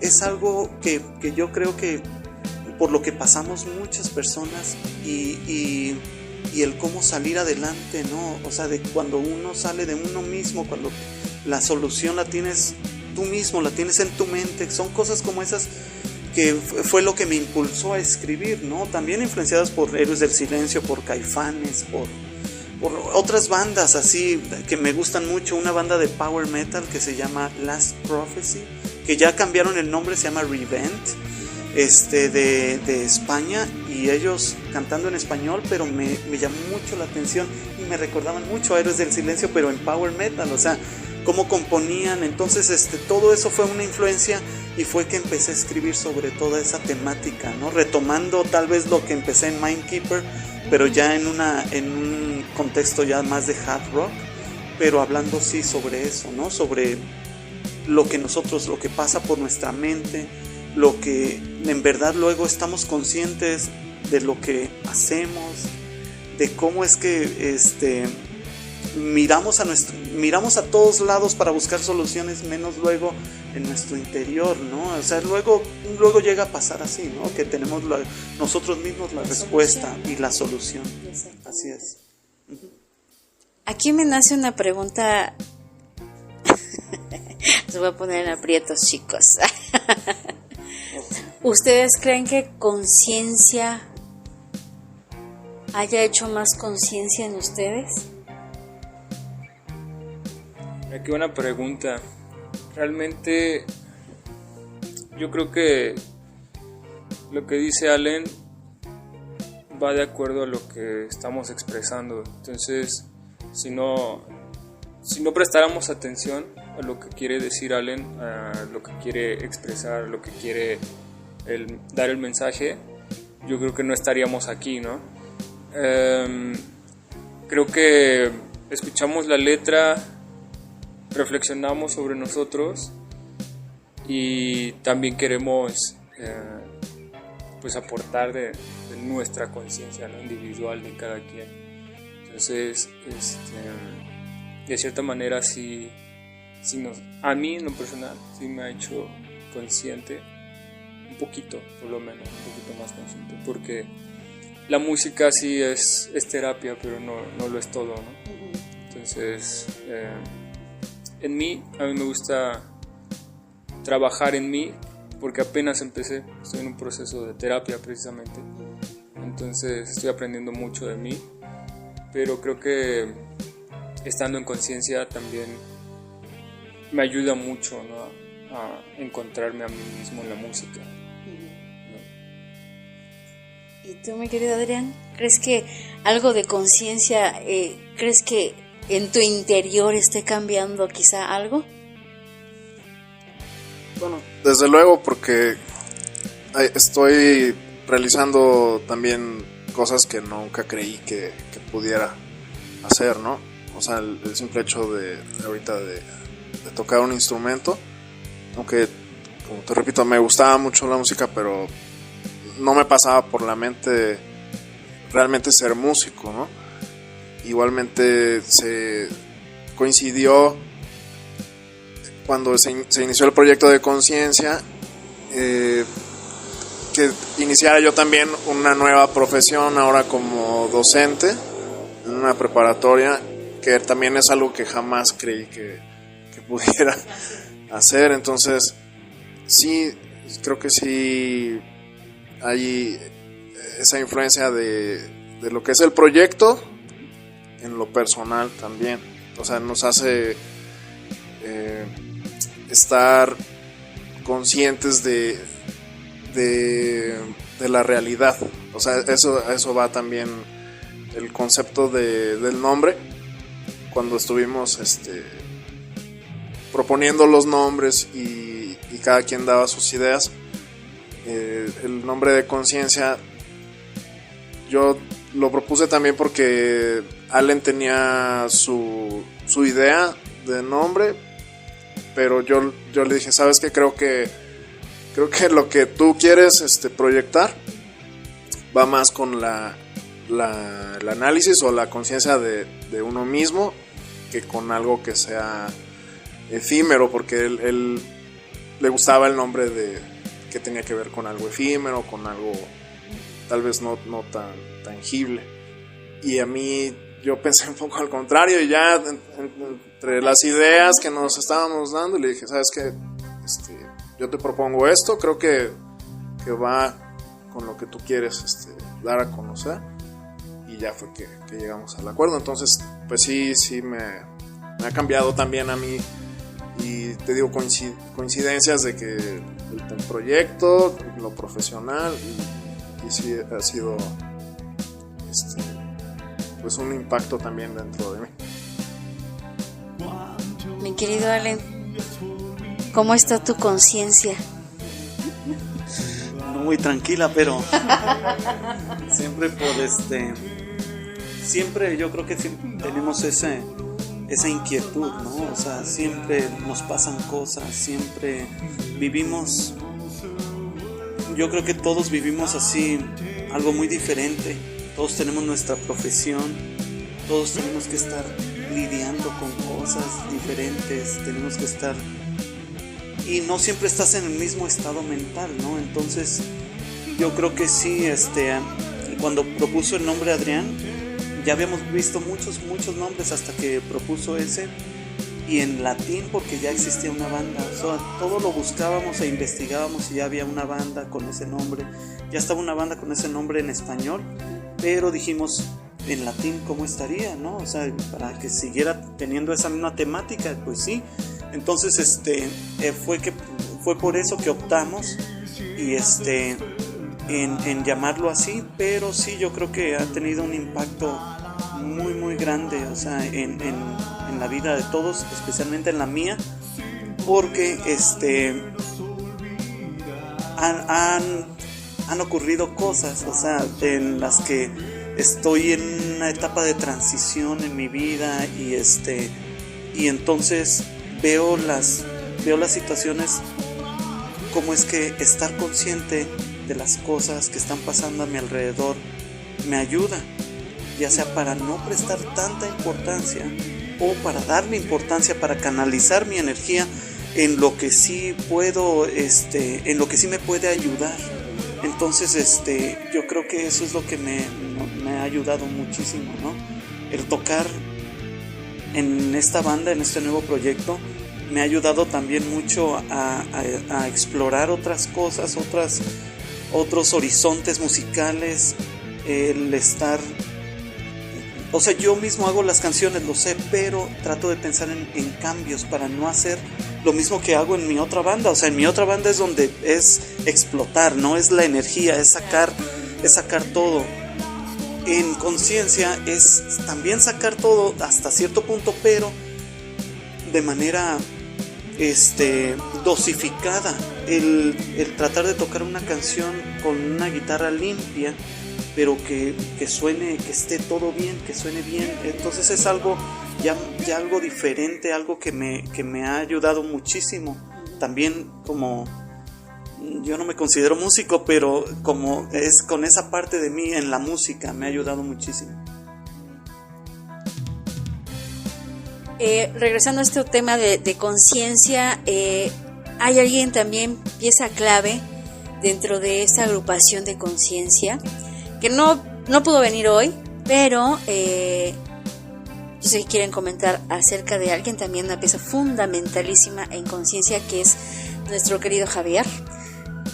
es algo que yo creo que por lo que pasamos muchas personas, y el cómo salir adelante, ¿no? O sea, de cuando uno sale de uno mismo, cuando la solución la tienes tú mismo, la tienes en tu mente. Son cosas como esas que fue lo que me impulsó a escribir, ¿no? También influenciadas por Héroes del Silencio, por Caifanes, por otras bandas así que me gustan mucho. Una banda de power metal que se llama Last Prophecy, que ya cambiaron el nombre, se llama Revent, de España, y ellos cantando en español, pero me llamó mucho la atención y me recordaban mucho a Héroes del Silencio, pero en power metal, o sea, cómo componían. Entonces todo eso fue una influencia, y fue que empecé a escribir sobre toda esa temática, ¿no? Retomando tal vez lo que empecé en Mindkeeper, pero ya en un contexto ya más de hard rock, pero hablando sí sobre eso, ¿no? Sobre lo que pasa por nuestra mente, lo que en verdad luego estamos conscientes de lo que hacemos, de cómo es que miramos a todos lados para buscar soluciones, menos luego en nuestro interior, ¿no? O sea, luego llega a pasar así, ¿no? Que tenemos nosotros mismos la respuesta y la solución. Así es. Aquí me nace una pregunta. Los voy a poner en aprietos, chicos. ¿Ustedes creen que Conciencia haya hecho más conciencia en ustedes? Qué buena pregunta. Realmente yo creo que lo que dice Allen va de acuerdo a lo que estamos expresando. Entonces, si no prestáramos atención a lo que quiere decir Allen, a lo que quiere expresar, lo que quiere dar el mensaje, yo creo que no estaríamos aquí, ¿no? Creo que escuchamos la letra, reflexionamos sobre nosotros y también queremos pues aportar de nuestra conciencia, ¿no? Individual de cada quien. Entonces, de cierta manera sí a mí en lo personal sí me ha hecho consciente, un poquito, por lo menos, un poquito más consciente, porque la música sí es terapia, pero no lo es todo, ¿no? Entonces, a mí me gusta trabajar en mí, porque apenas empecé, estoy en un proceso de terapia precisamente, entonces estoy aprendiendo mucho de mí, pero creo que estando en conciencia también me ayuda mucho, ¿no? A encontrarme a mí mismo en la música. ¿Y tú, mi querido Adrián, crees que algo de conciencia, crees que en tu interior esté cambiando quizá algo? Bueno, desde luego, porque estoy realizando también cosas que nunca creí que pudiera hacer, ¿no? O sea, el simple hecho de ahorita de tocar un instrumento, aunque, como te repito, me gustaba mucho la música, pero no me pasaba por la mente realmente ser músico, ¿no? Igualmente se coincidió cuando se inició el proyecto de Conciencia, que iniciara yo también una nueva profesión ahora como docente en una preparatoria, que también es algo que jamás creí que pudiera hacer. Entonces sí, creo que sí hay esa influencia de lo que es el proyecto en lo personal también. O sea, nos hace estar conscientes de la realidad. O sea, eso va también el concepto del nombre. Cuando estuvimos proponiendo los nombres y cada quien daba sus ideas, el nombre de Conciencia yo lo propuse también porque Allen tenía su idea de nombre, pero yo le dije, ¿sabes qué? Creo que lo que tú quieres proyectar va más con el análisis o la conciencia de uno mismo, que con algo que sea efímero, porque él le gustaba el nombre que tenía que ver con algo efímero, con algo tal vez no tan tangible. Y a mí yo pensé un poco al contrario, y ya entre las ideas que nos estábamos dando, le dije, ¿sabes qué? Yo te propongo esto, creo que va con lo que tú quieres dar a conocer, y ya fue que llegamos al acuerdo. Entonces pues sí me ha cambiado también a mí, y te digo, coincidencias de que el proyecto, lo profesional, y sí ha sido pues un impacto también dentro de mí. Mi querido Allen, ¿cómo está tu conciencia? No muy tranquila, pero siempre siempre yo creo que siempre tenemos esa inquietud, ¿no? O sea, siempre nos pasan cosas, siempre vivimos, yo creo que todos vivimos así algo muy diferente, todos tenemos nuestra profesión, todos tenemos que estar lidiando con cosas diferentes, tenemos que estar, y no siempre estás en el mismo estado mental, ¿no? Entonces yo creo que sí, cuando propuso el nombre Adrián, ya habíamos visto muchos nombres hasta que propuso ese, y en latín, porque ya existía una banda. O sea, todo lo buscábamos e investigábamos y ya había una banda con ese nombre, ya estaba una banda con ese nombre en español, pero dijimos, en latín ¿cómo estaría, no? O sea, para que siguiera teniendo esa misma temática, pues sí. Entonces fue por eso que optamos y en llamarlo así, pero sí, yo creo que ha tenido un impacto muy muy grande, o sea, en la vida de todos, especialmente en la mía, han ocurrido cosas, o sea, en las que estoy en una etapa de transición en mi vida y entonces veo las situaciones como es que estar consciente de las cosas que están pasando a mi alrededor me ayuda, ya sea para no prestar tanta importancia o para darle importancia, para canalizar mi energía en lo que sí puedo, en lo que sí me puede ayudar. Entonces, yo creo que eso es lo que me ha ayudado muchísimo, ¿no? El tocar en esta banda, en este nuevo proyecto, me ha ayudado también mucho a explorar otras cosas, otros horizontes musicales, el estar... O sea, yo mismo hago las canciones, lo sé, pero trato de pensar en cambios para no hacer lo mismo que hago en mi otra banda. O sea, en mi otra banda es donde es explotar, no es la energía, es sacar todo. En Conciencia es también sacar todo hasta cierto punto, pero de manera dosificada. El tratar de tocar una canción con una guitarra limpia, pero que suene, que esté todo bien, que suene bien. Entonces es algo ya algo diferente, algo que me ha ayudado muchísimo. También, como yo no me considero músico, pero como es con esa parte de mí en la música, me ha ayudado muchísimo. Regresando a este tema de conciencia, hay alguien también, pieza clave dentro de esta agrupación de Conciencia, que no pudo venir hoy, pero yo sé que quieren comentar acerca de alguien también, una pieza fundamentalísima en Conciencia, que es nuestro querido Javier.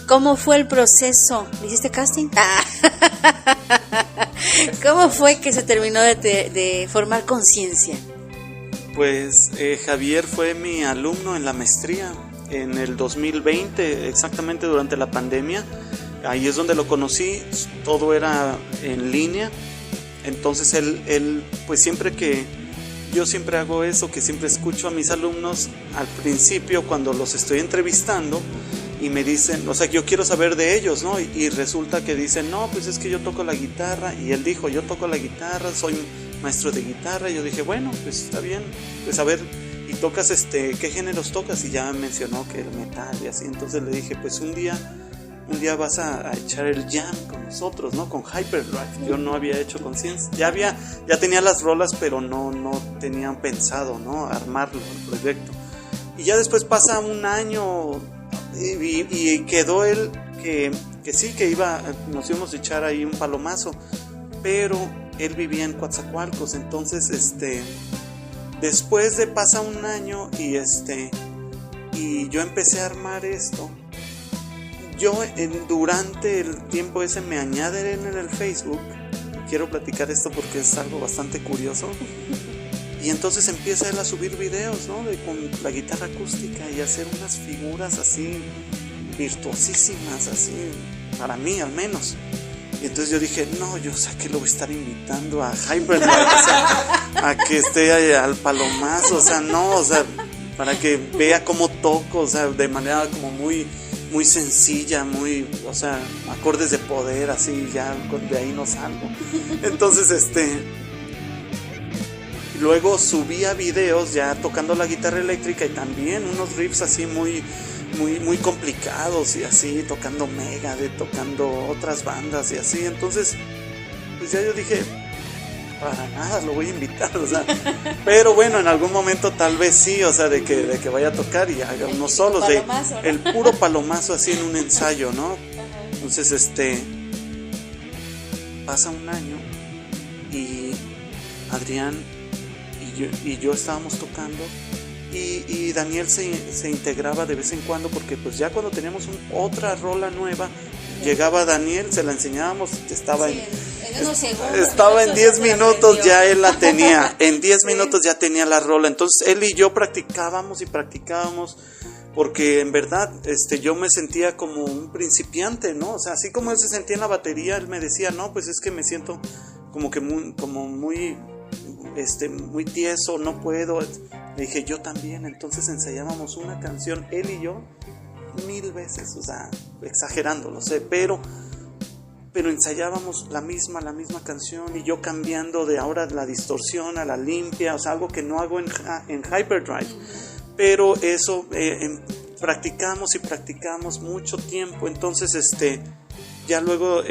¿Cómo fue el proceso? ¿Le hiciste casting? ¿Cómo fue que se terminó de formar Conciencia? Pues Javier fue mi alumno en la maestría en el 2020, exactamente durante la pandemia. Ahí es donde lo conocí, todo era en línea. Entonces él pues yo siempre hago eso, que siempre escucho a mis alumnos al principio cuando los estoy entrevistando y me dicen, o sea, yo quiero saber de ellos, ¿no? Y resulta que dicen, no, pues es que yo toco la guitarra. Y él dijo, yo toco la guitarra, soy maestro de guitarra. Y yo dije, bueno, pues está bien, pues a ver, ¿y tocas qué géneros tocas? Y ya mencionó que el metal y así. Entonces le dije, pues un día vas a echar el jam con nosotros, ¿no? Con Hyperdrive. Yo no había hecho Conciencia. Ya tenía las rolas, pero no tenían pensado, ¿no? Armarlo, el proyecto. Y ya después pasa un año y quedó él que sí, que nos íbamos a echar ahí un palomazo. Pero él vivía en Coatzacoalcos. Entonces, después de pasa un año y yo empecé a armar esto. Durante el tiempo ese me añaden en el Facebook. Quiero platicar esto porque es algo bastante curioso. Y entonces empieza él a subir videos, ¿no? Con la guitarra acústica y hacer unas figuras así virtuosísimas, así, para mí al menos. Y entonces yo dije, no, yo sé que lo voy a estar invitando a Hyperdrive, o sea, a que esté al palomazo, o sea, no, o sea, para que vea cómo toco, o sea, de manera como muy sencilla, o sea, acordes de poder, así, ya de ahí no salgo. Entonces, luego subía videos ya tocando la guitarra eléctrica y también unos riffs así muy complicados y así, tocando Megadeth, tocando otras bandas y así. Entonces, pues ya yo dije, para nada lo voy a invitar, o sea, pero bueno, en algún momento tal vez sí, o sea, de que vaya a tocar y haga unos solos, el puro palomazo así en un ensayo, ¿no? Entonces, pasa un año y Adrián y yo estábamos tocando y Daniel se integraba de vez en cuando, porque pues ya cuando teníamos otra rola nueva, llegaba Daniel, se la enseñábamos, estaba en 10 minutos ya él la tenía, en 10 minutos ya tenía la rola. Entonces él y yo practicábamos, porque en verdad yo me sentía como un principiante, ¿no? O sea, así como él se sentía en la batería, él me decía, no, pues es que me siento como que muy tieso, no puedo. Le dije, yo también. Entonces ensayábamos una canción, él y yo, 1000 veces, o sea, exagerando, lo sé, pero pero ensayábamos la misma canción y yo cambiando de ahora la distorsión a la limpia, o sea, algo que no hago en Hyperdrive, pero eso practicamos mucho tiempo. Entonces ya luego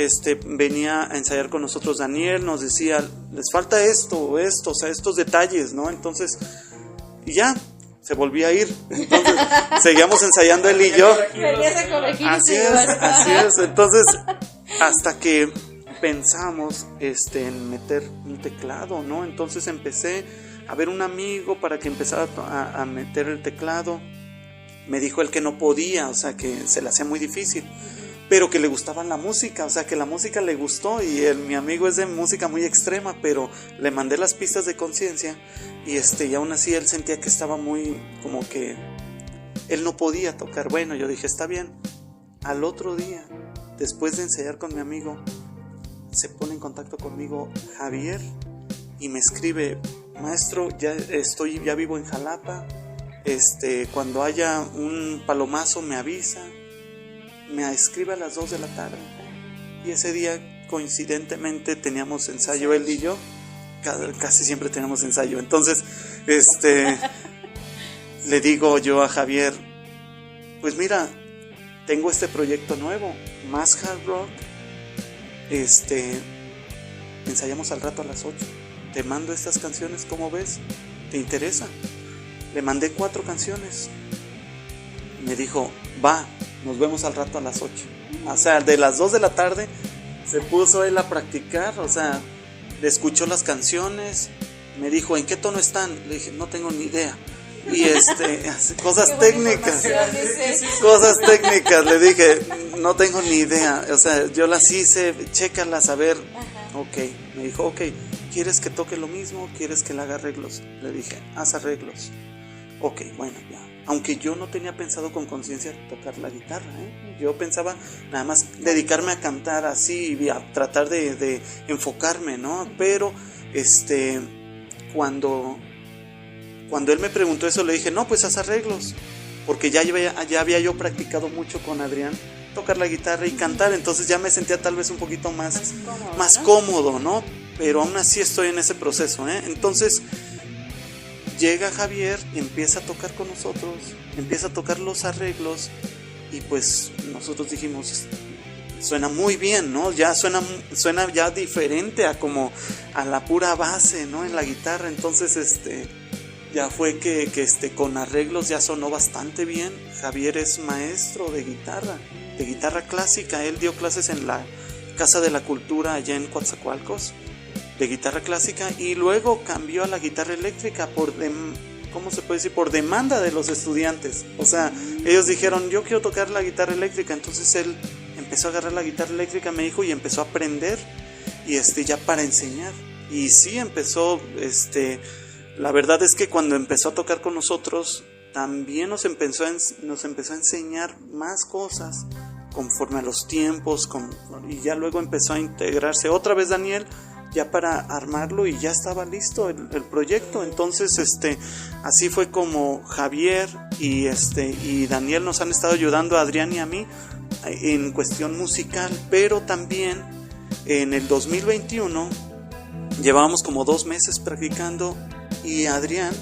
venía a ensayar con nosotros Daniel, nos decía, les falta esto, o sea, estos detalles, ¿no? Entonces, y ya se volvía a ir. Entonces, seguíamos ensayando él y yo. Así es. Entonces, hasta que pensamos en meter un teclado, ¿no? Entonces empecé a ver un amigo para que empezara a meter el teclado. Me dijo él que no podía, o sea, que se le hacía muy difícil, pero que le gustaba la música, o sea, que la música le gustó, y mi amigo es de música muy extrema, pero le mandé las pistas de Conciencia y aún así él sentía que estaba muy, como que él no podía tocar. Bueno, yo dije, está bien. Al otro día, después de ensayar con mi amigo, se pone en contacto conmigo Javier y me escribe, maestro, ya vivo en Jalapa, cuando haya un palomazo me avisa. Me escribe a las 2 de la tarde y ese día coincidentemente teníamos ensayo él y yo, casi siempre tenemos ensayo. Entonces le digo yo a Javier, pues mira, tengo este proyecto nuevo, más hard rock, ensayamos al rato a las 8, te mando estas canciones, ¿cómo ves? ¿Te interesa? Le mandé 4 canciones, me dijo, va, nos vemos al rato a las 8. O sea, de las 2 de la tarde se puso él a practicar, o sea, le escuchó las canciones, me dijo, ¿en qué tono están? Le dije, no tengo ni idea. Y cosas técnicas, le dije, no tengo ni idea, o sea, yo las hice, chécalas a ver. Ok, me dijo, ok, ¿quieres que toque lo mismo? ¿Quieres que le haga arreglos? Le dije, haz arreglos. Ok, bueno, ya. Aunque yo no tenía pensado con Conciencia tocar la guitarra, yo pensaba nada más dedicarme a cantar así y a tratar de enfocarme, ¿no? Pero cuando él me preguntó eso, le dije, no, pues haz arreglos, porque ya había yo practicado mucho con Adrián tocar la guitarra y cantar, entonces ya me sentía tal vez un poquito más cómodo, ¿no? Pero aún así estoy en ese proceso, Entonces llega Javier y empieza a tocar con nosotros, empieza a tocar los arreglos y pues nosotros dijimos, suena muy bien, ¿no? Ya suena ya diferente a como a la pura base, ¿no? En la guitarra. Entonces ya fue que con arreglos ya sonó bastante bien. Javier es maestro de guitarra clásica. Él dio clases en la Casa de la Cultura allá en Coatzacoalcos de guitarra clásica y luego cambió a la guitarra eléctrica por demanda de los estudiantes. O sea, ellos dijeron, yo quiero tocar la guitarra eléctrica. Entonces él empezó a agarrar la guitarra eléctrica, me dijo, y empezó a aprender y ya para enseñar. Y sí empezó, la verdad es que cuando empezó a tocar con nosotros también nos empezó a enseñar más cosas conforme a los tiempos, y ya luego empezó a integrarse otra vez Daniel ya para armarlo y ya estaba listo el proyecto. Entonces así fue como Javier y Daniel nos han estado ayudando a Adrián y a mí en cuestión musical, pero también en el 2021 llevábamos como 2 meses practicando y Adrián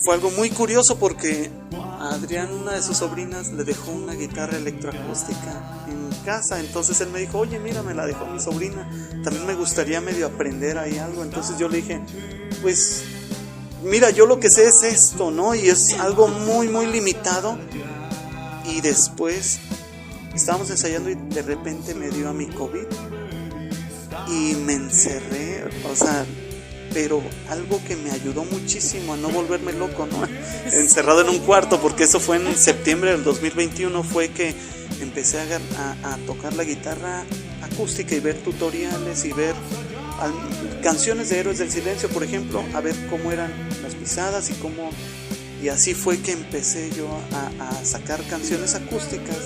fue algo muy curioso porque a Adrián, una de sus sobrinas, le dejó una guitarra electroacústica en casa. Entonces él me dijo, oye, mira, me la dejó mi sobrina, también me gustaría medio aprender ahí algo. Entonces yo le dije, pues mira, yo lo que sé es esto, ¿no? Y es algo muy, muy limitado. Y después estábamos ensayando y de repente me dio a mi COVID y me encerré, o sea, pero algo que me ayudó muchísimo a no volverme loco, ¿no? Encerrado en un cuarto, porque eso fue en septiembre del 2021, fue que empecé a tocar la guitarra acústica y ver tutoriales y ver canciones de Héroes del Silencio, por ejemplo, a ver cómo eran las pisadas y así fue que empecé yo a sacar canciones acústicas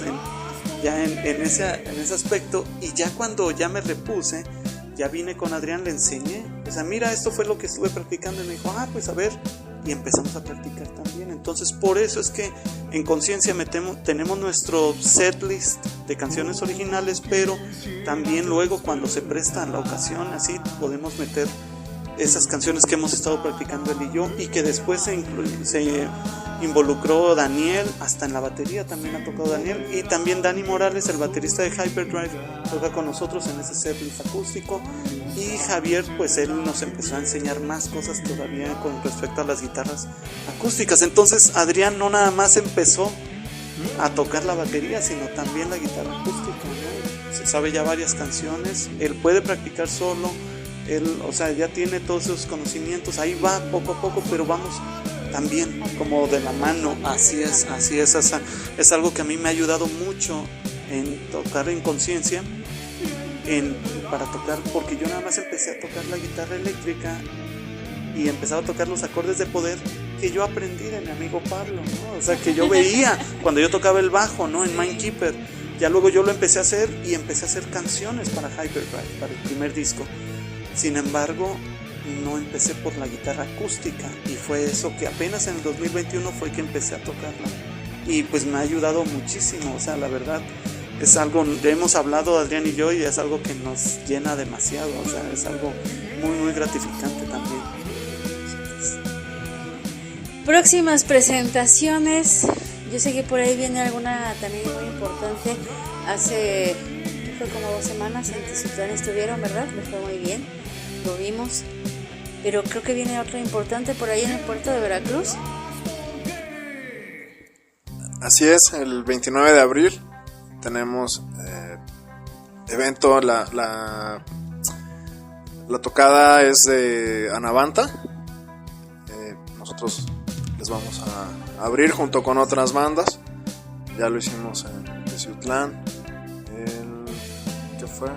en ese aspecto. Y ya cuando ya me repuse, ya vine con Adrián, le enseñé, o sea, mira, esto fue lo que estuve practicando, y me dijo, pues a ver, y empezamos a practicar también. Entonces por eso es que en Conciencia tenemos nuestro setlist de canciones originales, pero también luego cuando se presta la ocasión, así podemos meter esas canciones que hemos estado practicando él y yo, y que después se involucró Daniel, hasta en la batería también ha tocado Daniel, y también Dani Morales, el baterista de Hyperdrive, toca con nosotros en ese setlist acústico, y Javier, pues él nos empezó a enseñar más cosas todavía con respecto a las guitarras acústicas. Entonces Adrián no nada más empezó a tocar la batería, sino también la guitarra acústica, ¿no? Se sabe ya varias canciones, él puede practicar solo, él, o sea, ya tiene todos esos conocimientos, ahí va poco a poco, pero vamos también como de la mano. Así es, es algo que a mí me ha ayudado mucho en tocar en Conciencia, para tocar, porque yo nada más empecé a tocar la guitarra eléctrica y empezaba a tocar los acordes de poder que yo aprendí de mi amigo Pablo, ¿no? O sea, que yo veía cuando yo tocaba el bajo, ¿no? En Mindkeeper. Ya luego yo lo empecé a hacer y empecé a hacer canciones para Hyperdrive, para el primer disco. Sin embargo, no empecé por la guitarra acústica, y fue eso que apenas en el 2021 fue que empecé a tocarla, y pues me ha ayudado muchísimo. O sea, la verdad es algo, ya hemos hablado Adrián y yo, y es algo que nos llena demasiado. O sea, es algo muy muy gratificante también. Próximas presentaciones, yo sé que por ahí viene alguna también muy importante. Hace, fue como 2 semanas en Tiziutlán estuvieron, ¿verdad? Les fue muy bien, lo vimos. Pero creo que viene otra importante por ahí en el puerto de Veracruz. Así es, el 29 de abril tenemos evento, la tocada es de Anavanta. Nosotros les vamos a abrir junto con otras bandas. Ya lo hicimos en Tiziutlán, ¿qué fue?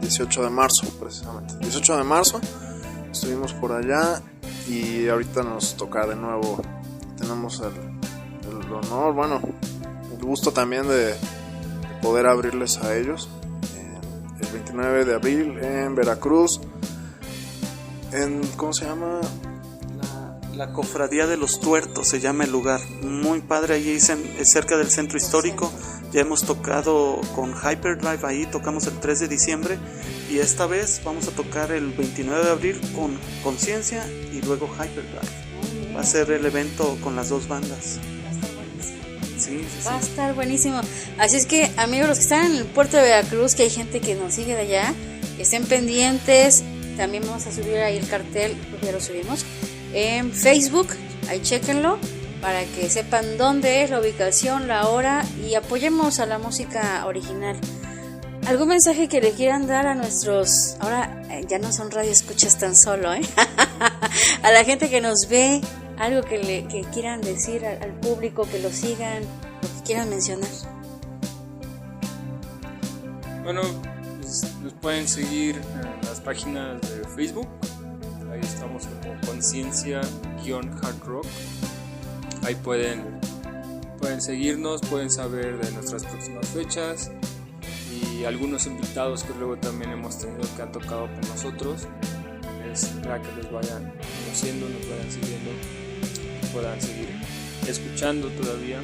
18 de marzo precisamente. 18 de marzo estuvimos por allá, y ahorita nos toca de nuevo. Tenemos el honor, bueno, el gusto también de poder abrirles a ellos el 29 de abril en Veracruz, ¿cómo se llama? La Cofradía de los Tuertos se llama el lugar, muy padre. Allí es cerca del centro histórico. Ya hemos tocado con Hyperdrive ahí, tocamos el 3 de diciembre, y esta vez vamos a tocar el 29 de abril con Conciencia y luego Hyperdrive. Va a ser el evento con las 2 bandas. Sí. Va a estar buenísimo. Así es que, amigos, los que están en el puerto de Veracruz, que hay gente que nos sigue de allá, estén pendientes. También vamos a subir ahí el cartel, ya lo subimos en Facebook, ahí chéquenlo para que sepan dónde es la ubicación, la hora, y apoyemos a la música original. ¿Algún mensaje que le quieran dar a nuestros, ahora ya no son radio escuchas tan solo, a la gente que nos ve, algo que quieran decir al público, que lo sigan, lo que quieran mencionar? Bueno, nos pueden seguir en las páginas de Facebook. Ahí estamos como Conciencia-Hard Rock. Ahí pueden seguirnos, pueden saber de nuestras próximas fechas y algunos invitados que luego también hemos tenido que han tocado con nosotros. Es para que los vayan conociendo, nos vayan siguiendo, puedan seguir escuchando todavía,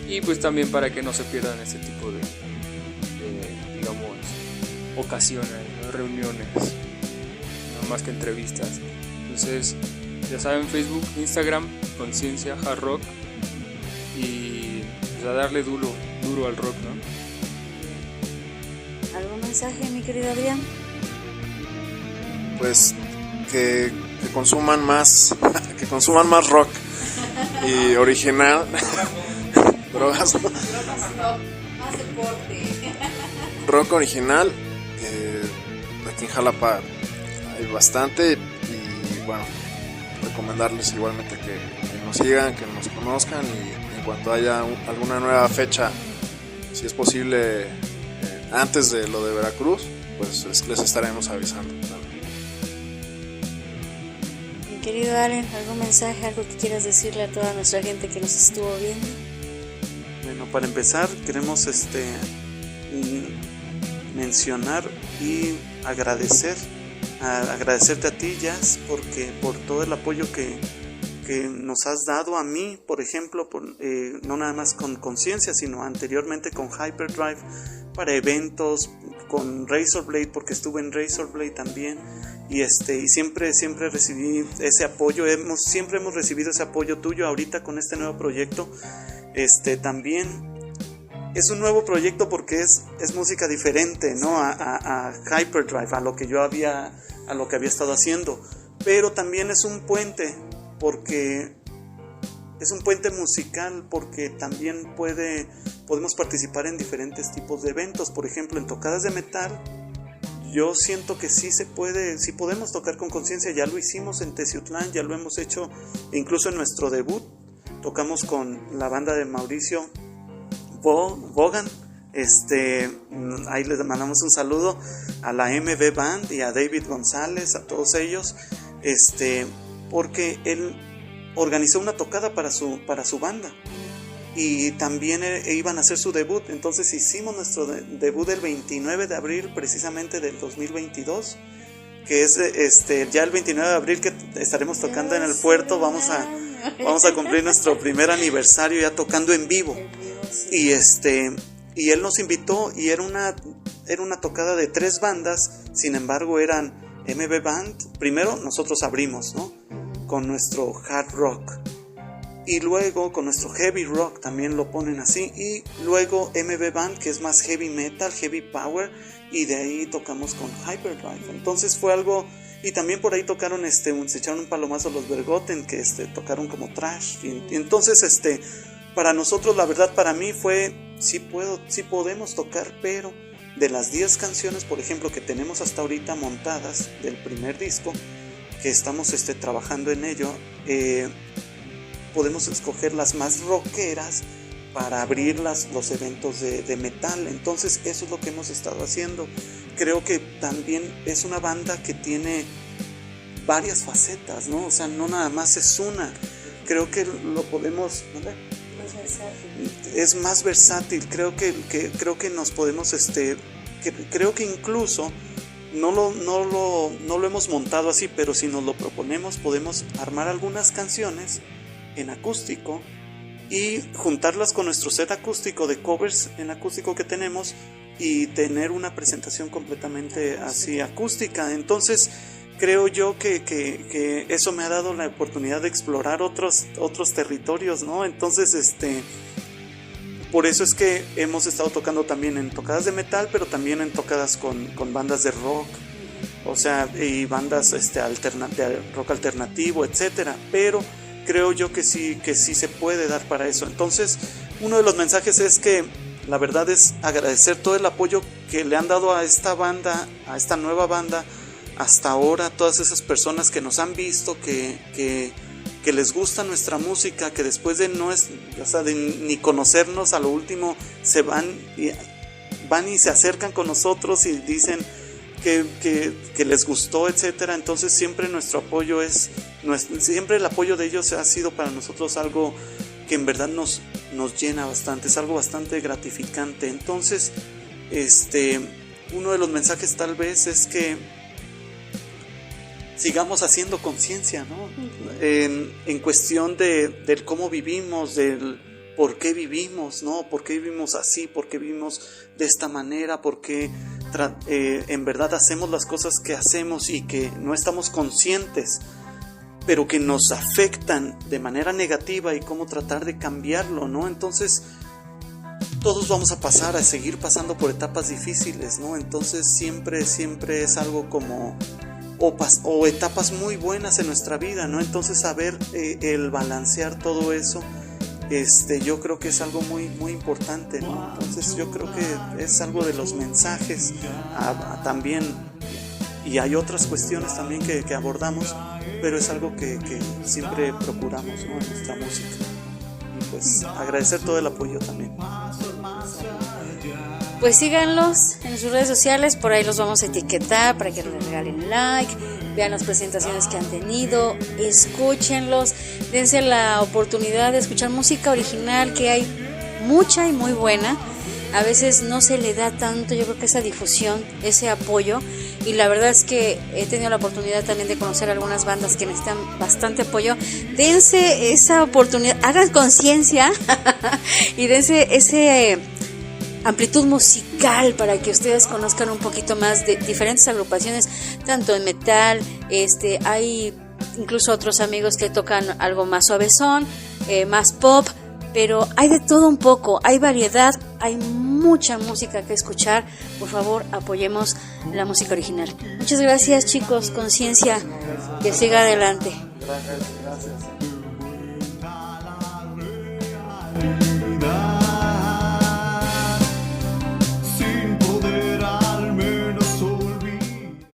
y pues también para que no se pierdan este tipo de digamos, ocasiones, ¿no? Reuniones, no más que entrevistas. Entonces, ya saben, Facebook, Instagram, Conciencia Hard Rock, y pues a darle duro al rock, ¿no? ¿Algún mensaje, mi querido Adrián? Pues que consuman más rock y original. Drogas, ¿no? Más deporte. Rock original. Aquí en Jalapa hay bastante, y bueno, recomendarles igualmente que nos sigan, que nos conozcan, y en cuanto haya alguna nueva fecha, si es posible antes de lo de Veracruz, pues les estaremos avisando. Mi querido Allen, ¿algún mensaje, algo que quieras decirle a toda nuestra gente que nos estuvo viendo? Bueno, para empezar queremos mencionar y agradecerte a ti, Jazz, porque por todo el apoyo que que nos has dado a mí, por ejemplo, no nada más con Conciencia, sino anteriormente con Hyperdrive, para eventos, con Razorblade, porque estuve en Razorblade también, y siempre recibí ese apoyo, siempre hemos recibido ese apoyo tuyo. Ahorita con este nuevo proyecto, también es un nuevo proyecto porque es música diferente, ¿no? A Hyperdrive, a lo que había estado haciendo, pero también es un puente, porque es un puente musical, porque también podemos participar en diferentes tipos de eventos. Por ejemplo, en tocadas de metal, yo siento que sí podemos tocar con Conciencia. Ya lo hicimos en Teciutlán, ya lo hemos hecho, incluso en nuestro debut tocamos con la banda de Mauricio Bogan. Ahí les mandamos un saludo a la MB Band y a David González, a todos ellos, porque él organizó una tocada para su banda, y también iban a hacer su debut. Entonces hicimos nuestro debut el 29 de abril precisamente del 2022, que es ya el 29 de abril que estaremos tocando en el puerto. Vamos a cumplir nuestro primer aniversario ya tocando en vivo. Y y él nos invitó, y era una tocada de 3 bandas. Sin embargo, eran MB Band. Primero nosotros abrimos, ¿no?, con nuestro hard rock, y luego con nuestro heavy rock, también lo ponen así, y luego MB Band, que es más heavy metal, heavy power, y de ahí tocamos con Hyperdrive. Entonces fue algo. Y también por ahí tocaron, se echaron un palomazo los Bergotten, que tocaron como trash, y entonces para nosotros, la verdad, para mí fue, sí podemos tocar, pero de las 10 canciones, por ejemplo, que tenemos hasta ahorita montadas del primer disco, que estamos trabajando en ello, podemos escoger las más rockeras para abrir los eventos de metal. Entonces eso es lo que hemos estado haciendo. Creo que también es una banda que tiene varias facetas, ¿no? O sea, no nada más es una. Creo que lo podemos, ¿no? Es más versátil. Creo que nos podemos, creo que incluso no lo hemos montado así, pero si nos lo proponemos, podemos armar algunas canciones en acústico y juntarlas con nuestro set acústico de covers en acústico que tenemos, y tener una presentación completamente así acústica. Entonces creo yo que eso me ha dado la oportunidad de explorar otros territorios, ¿no? Entonces por eso es que hemos estado tocando también en tocadas de metal, pero también en tocadas con bandas de rock, o sea, y bandas de rock alternativo, etcétera. Pero creo yo que sí se puede dar para eso. Entonces, uno de los mensajes es que la verdad es agradecer todo el apoyo que le han dado a esta banda, a esta nueva banda, hasta ahora, todas esas personas que nos han visto, que les gusta nuestra música, que después de ni conocernos, a lo último se van y se acercan con nosotros y dicen que les gustó, etcétera. Entonces siempre nuestro apoyo siempre el apoyo de ellos ha sido para nosotros algo que en verdad nos llena bastante, es algo bastante gratificante. Entonces uno de los mensajes tal vez es que sigamos haciendo conciencia, ¿no? En cuestión del cómo vivimos, del por qué vivimos, ¿no? ¿Por qué vivimos así? ¿Por qué vivimos de esta manera? ¿Por qué en verdad hacemos las cosas que hacemos y que no estamos conscientes, pero que nos afectan de manera negativa, y cómo tratar de cambiarlo, ¿no? Entonces todos vamos a seguir pasando por etapas difíciles, ¿no? Entonces siempre es algo como o etapas muy buenas en nuestra vida, ¿no? Entonces saber el balancear todo eso, yo creo que es algo muy, muy importante, ¿no? Entonces yo creo que es algo de los mensajes también, y hay otras cuestiones también que abordamos, pero es algo que siempre procuramos, ¿no?, en nuestra música. Y pues agradecer todo el apoyo también. Pues síganlos en sus redes sociales, por ahí los vamos a etiquetar para que les regalen like, vean las presentaciones que han tenido, escúchenlos, dense la oportunidad de escuchar música original, que hay mucha y muy buena. a veces no se le da tanto, yo creo que esa difusión, ese apoyo, y la verdad es que he tenido la oportunidad también de conocer algunas bandas que necesitan bastante apoyo. Dense esa oportunidad, hagan conciencia y dense ese amplitud musical para que ustedes conozcan un poquito más de diferentes agrupaciones, tanto en metal, hay incluso otros amigos que tocan algo más suavezón, más pop, pero hay de todo un poco, hay variedad, hay mucha música que escuchar. Por favor, apoyemos la música original. Muchas gracias, chicos, conciencia, que siga adelante. Gracias.